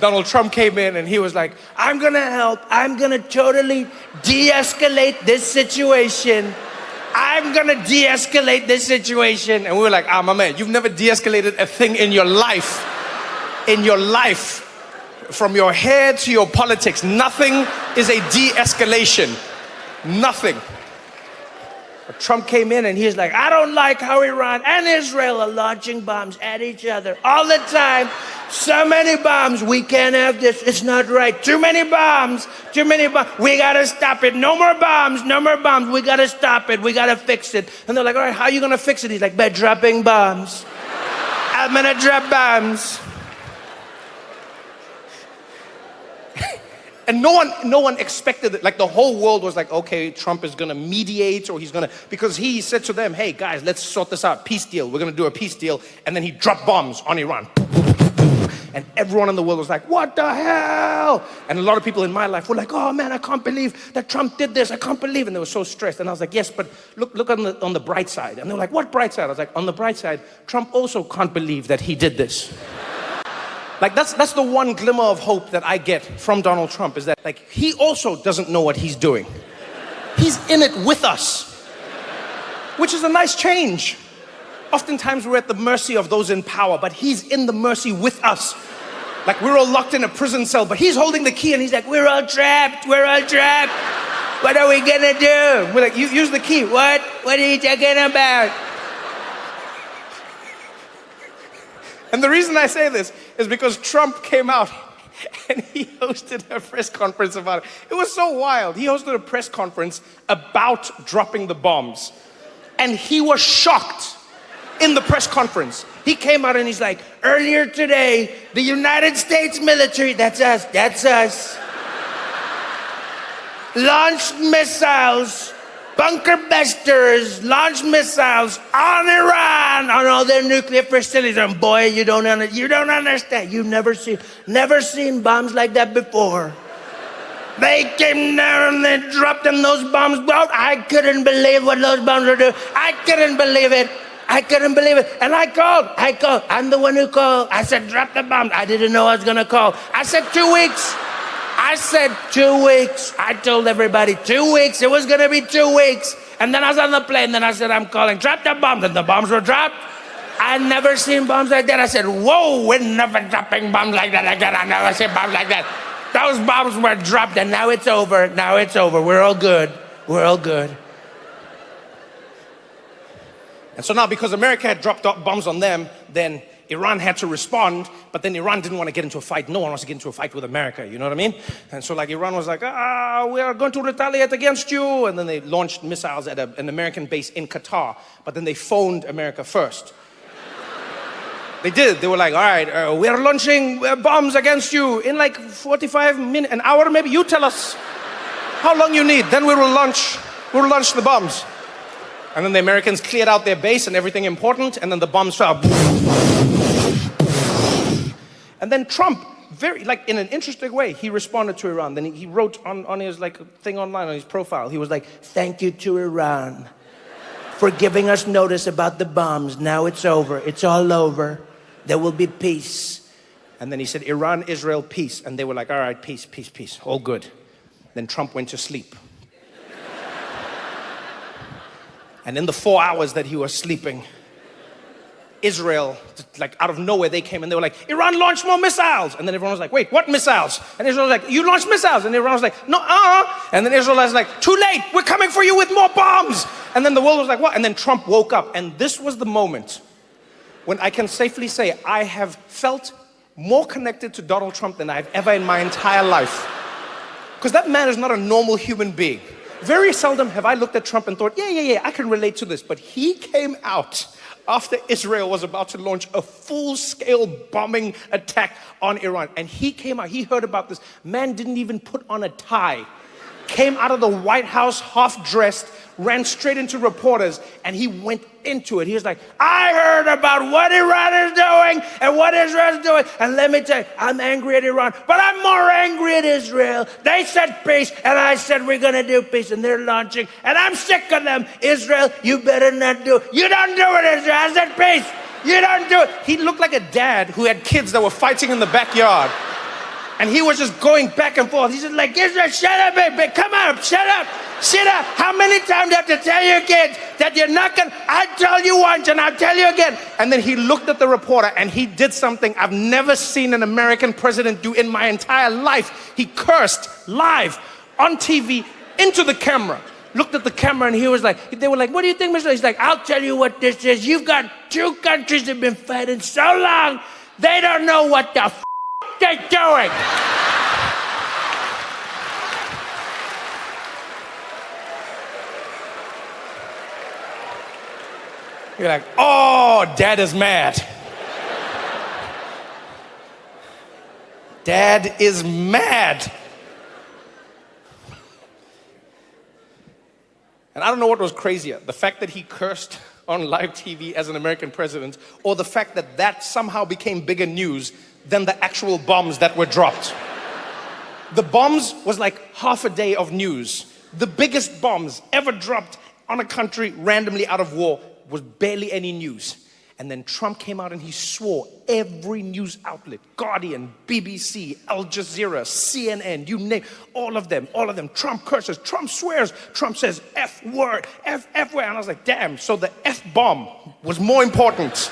Donald Trump came in and he was like, I'm gonna help. I'm gonna totally de-escalate this situation. I'm gonna de-escalate this situation. and we were like, my man, you've never de-escalated a thing in your life. In your life. From your hair to your politics, nothing is a de-escalation. Nothing. But Trump came in and he's like, I don't like how Iran and Israel are launching bombs at each other all the time. So many bombs, we can't have this, it's not right. Too many bombs, we gotta stop it. No more bombs, we gotta stop it, we gotta fix it. And they're like, all right, how are you gonna fix it? He's like, by dropping bombs. I'm gonna drop bombs. And no one expected it. Like the whole world was like, okay, Trump is gonna mediate, or because he said to them, hey guys, let's sort this out, peace deal. We're gonna do a peace deal. And then he dropped bombs on Iran. And everyone in the world was like, what the hell? And a lot of people in my life were like, oh man, I can't believe that Trump did this. I can't believe. And they were so stressed. And I was like, yes, but look on the bright side. And they were like, what bright side? I was like, on the bright side, Trump also can't believe that he did this. Like that's the one glimmer of hope that I get from Donald Trump, is that like he also doesn't know what he's doing. He's in it with us, which is a nice change. Oftentimes we're at the mercy of those in power, but he's in the mercy with us. Like we're all locked in a prison cell, but he's holding the key and he's like, we're all trapped. What are we gonna do? We're like, you use the key. What are you talking about? And the reason I say this is because Trump came out and he hosted a press conference about it. It was so wild. He hosted a press conference about dropping the bombs. And he was shocked in the press conference. He came out and he's like, earlier today, the United States military, that's us, launched missiles, bunker busters, launched missiles on Iran, on all their nuclear facilities. And boy, you don't understand. You've never seen bombs like that before. They came down and they dropped them, those bombs. I couldn't believe what those bombs were doing. I couldn't believe it. And I called. I'm the one who called. I said, drop the bombs. I didn't know I was gonna call. I said 2 weeks. I told everybody 2 weeks. It was gonna be 2 weeks. And then I was on the plane. Then I said, I'm calling. Drop the bombs. And the bombs were dropped. I'd never seen bombs like that. I said, whoa, we're never dropping bombs like that again. I never seen bombs like that. Those bombs were dropped and now it's over. We're all good. And so now, because America had dropped bombs on them, then Iran had to respond, but then Iran didn't want to get into a fight. No one wants to get into a fight with America, you know what I mean? And so like Iran was like, we are going to retaliate against you. And then they launched missiles at an American base in Qatar, but then they phoned America first. They did. They were like, all right, we are launching bombs against you in like 45 minutes, an hour maybe. You tell us how long you need, then we'll launch the bombs. And then the Americans cleared out their base and everything important, and then the bombs fell. And then Trump, very, like in an interesting way, he responded to Iran. Then he wrote on his like thing online, on his profile, he was like, thank you to Iran for giving us notice about the bombs. Now it's over. It's all over. There will be peace. And then he said, Iran, Israel, peace. And they were like, all right, peace. All good. Then Trump went to sleep. And in the 4 hours that he was sleeping, Israel, like out of nowhere, they came and they were like, Iran launched more missiles. And then everyone was like, wait, what missiles? And Israel was like, you launched missiles. And Iran was like, no, And then Israel was like, too late, we're coming for you with more bombs. And then the world was like, what? And then Trump woke up. And this was the moment when I can safely say I have felt more connected to Donald Trump than I've ever in my entire life. Because that man is not a normal human being. Very seldom have I looked at Trump and thought, yeah, I can relate to this. But he came out after Israel was about to launch a full-scale bombing attack on Iran. And he came out, he heard about this. Man didn't even put on a tie. Came out of the White House half-dressed, ran straight into reporters, and he went into it. He was like, I heard about what Iran is doing and what Israel is doing. And let me tell you, I'm angry at Iran, but I'm more angry at Israel. They said peace, and I said we're going to do peace, and they're launching. And I'm sick of them. Israel, you better not do it. You don't do it, Israel. I said peace. You don't do it. He looked like a dad who had kids that were fighting in the backyard. And he was just going back and forth. He's just like, shut up, baby, come on, shut up. How many times do I have to tell you again that you're not gonna, I told you once and I'll tell you again. And then he looked at the reporter and he did something I've never seen an American president do in my entire life. He cursed live on TV into the camera. Looked at the camera and he was like, they were like, what do you think, Mr.? He's like, I'll tell you what this is. You've got two countries that have been fighting so long, they don't know what the they're doing. You're like, oh, Dad is mad. Dad is mad. And I don't know what was crazier, the fact that he cursed on live TV as an American president, or the fact that that somehow became bigger news than the actual bombs that were dropped. The bombs was like half a day of news. The biggest bombs ever dropped on a country randomly out of war was barely any news. And then Trump came out and he swore every news outlet, Guardian, BBC, Al Jazeera, CNN, you name, all of them, Trump curses, Trump swears, Trump says F word, F word. And I was like, damn, so the F bomb was more important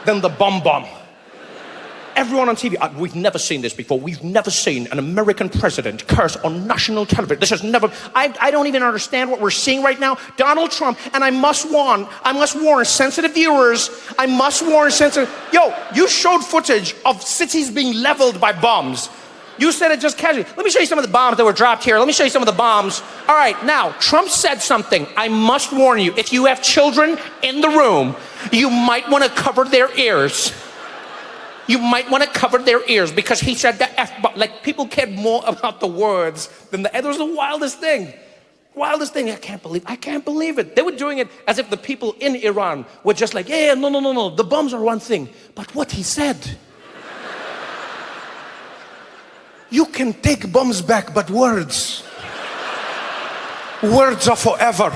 than the bomb. Everyone on TV, we've never seen this before. We've never seen an American president curse on national television. This has never, I don't even understand what we're seeing right now. Donald Trump, and I must warn sensitive viewers, yo, you showed footage of cities being leveled by bombs. You said it just casually. Let me show you some of the bombs that were dropped here. Let me show you some of the bombs. All right, now, Trump said something. I must warn you, if you have children in the room, you might want to cover their ears. You might want to cover their ears because he said the F-bomb. Like, people cared more about the words than it was the wildest thing. Wildest thing. I can't believe it. They were doing it as if the people in Iran were just like, yeah, no. The bombs are one thing. But what he said. You can take bombs back, but words are forever.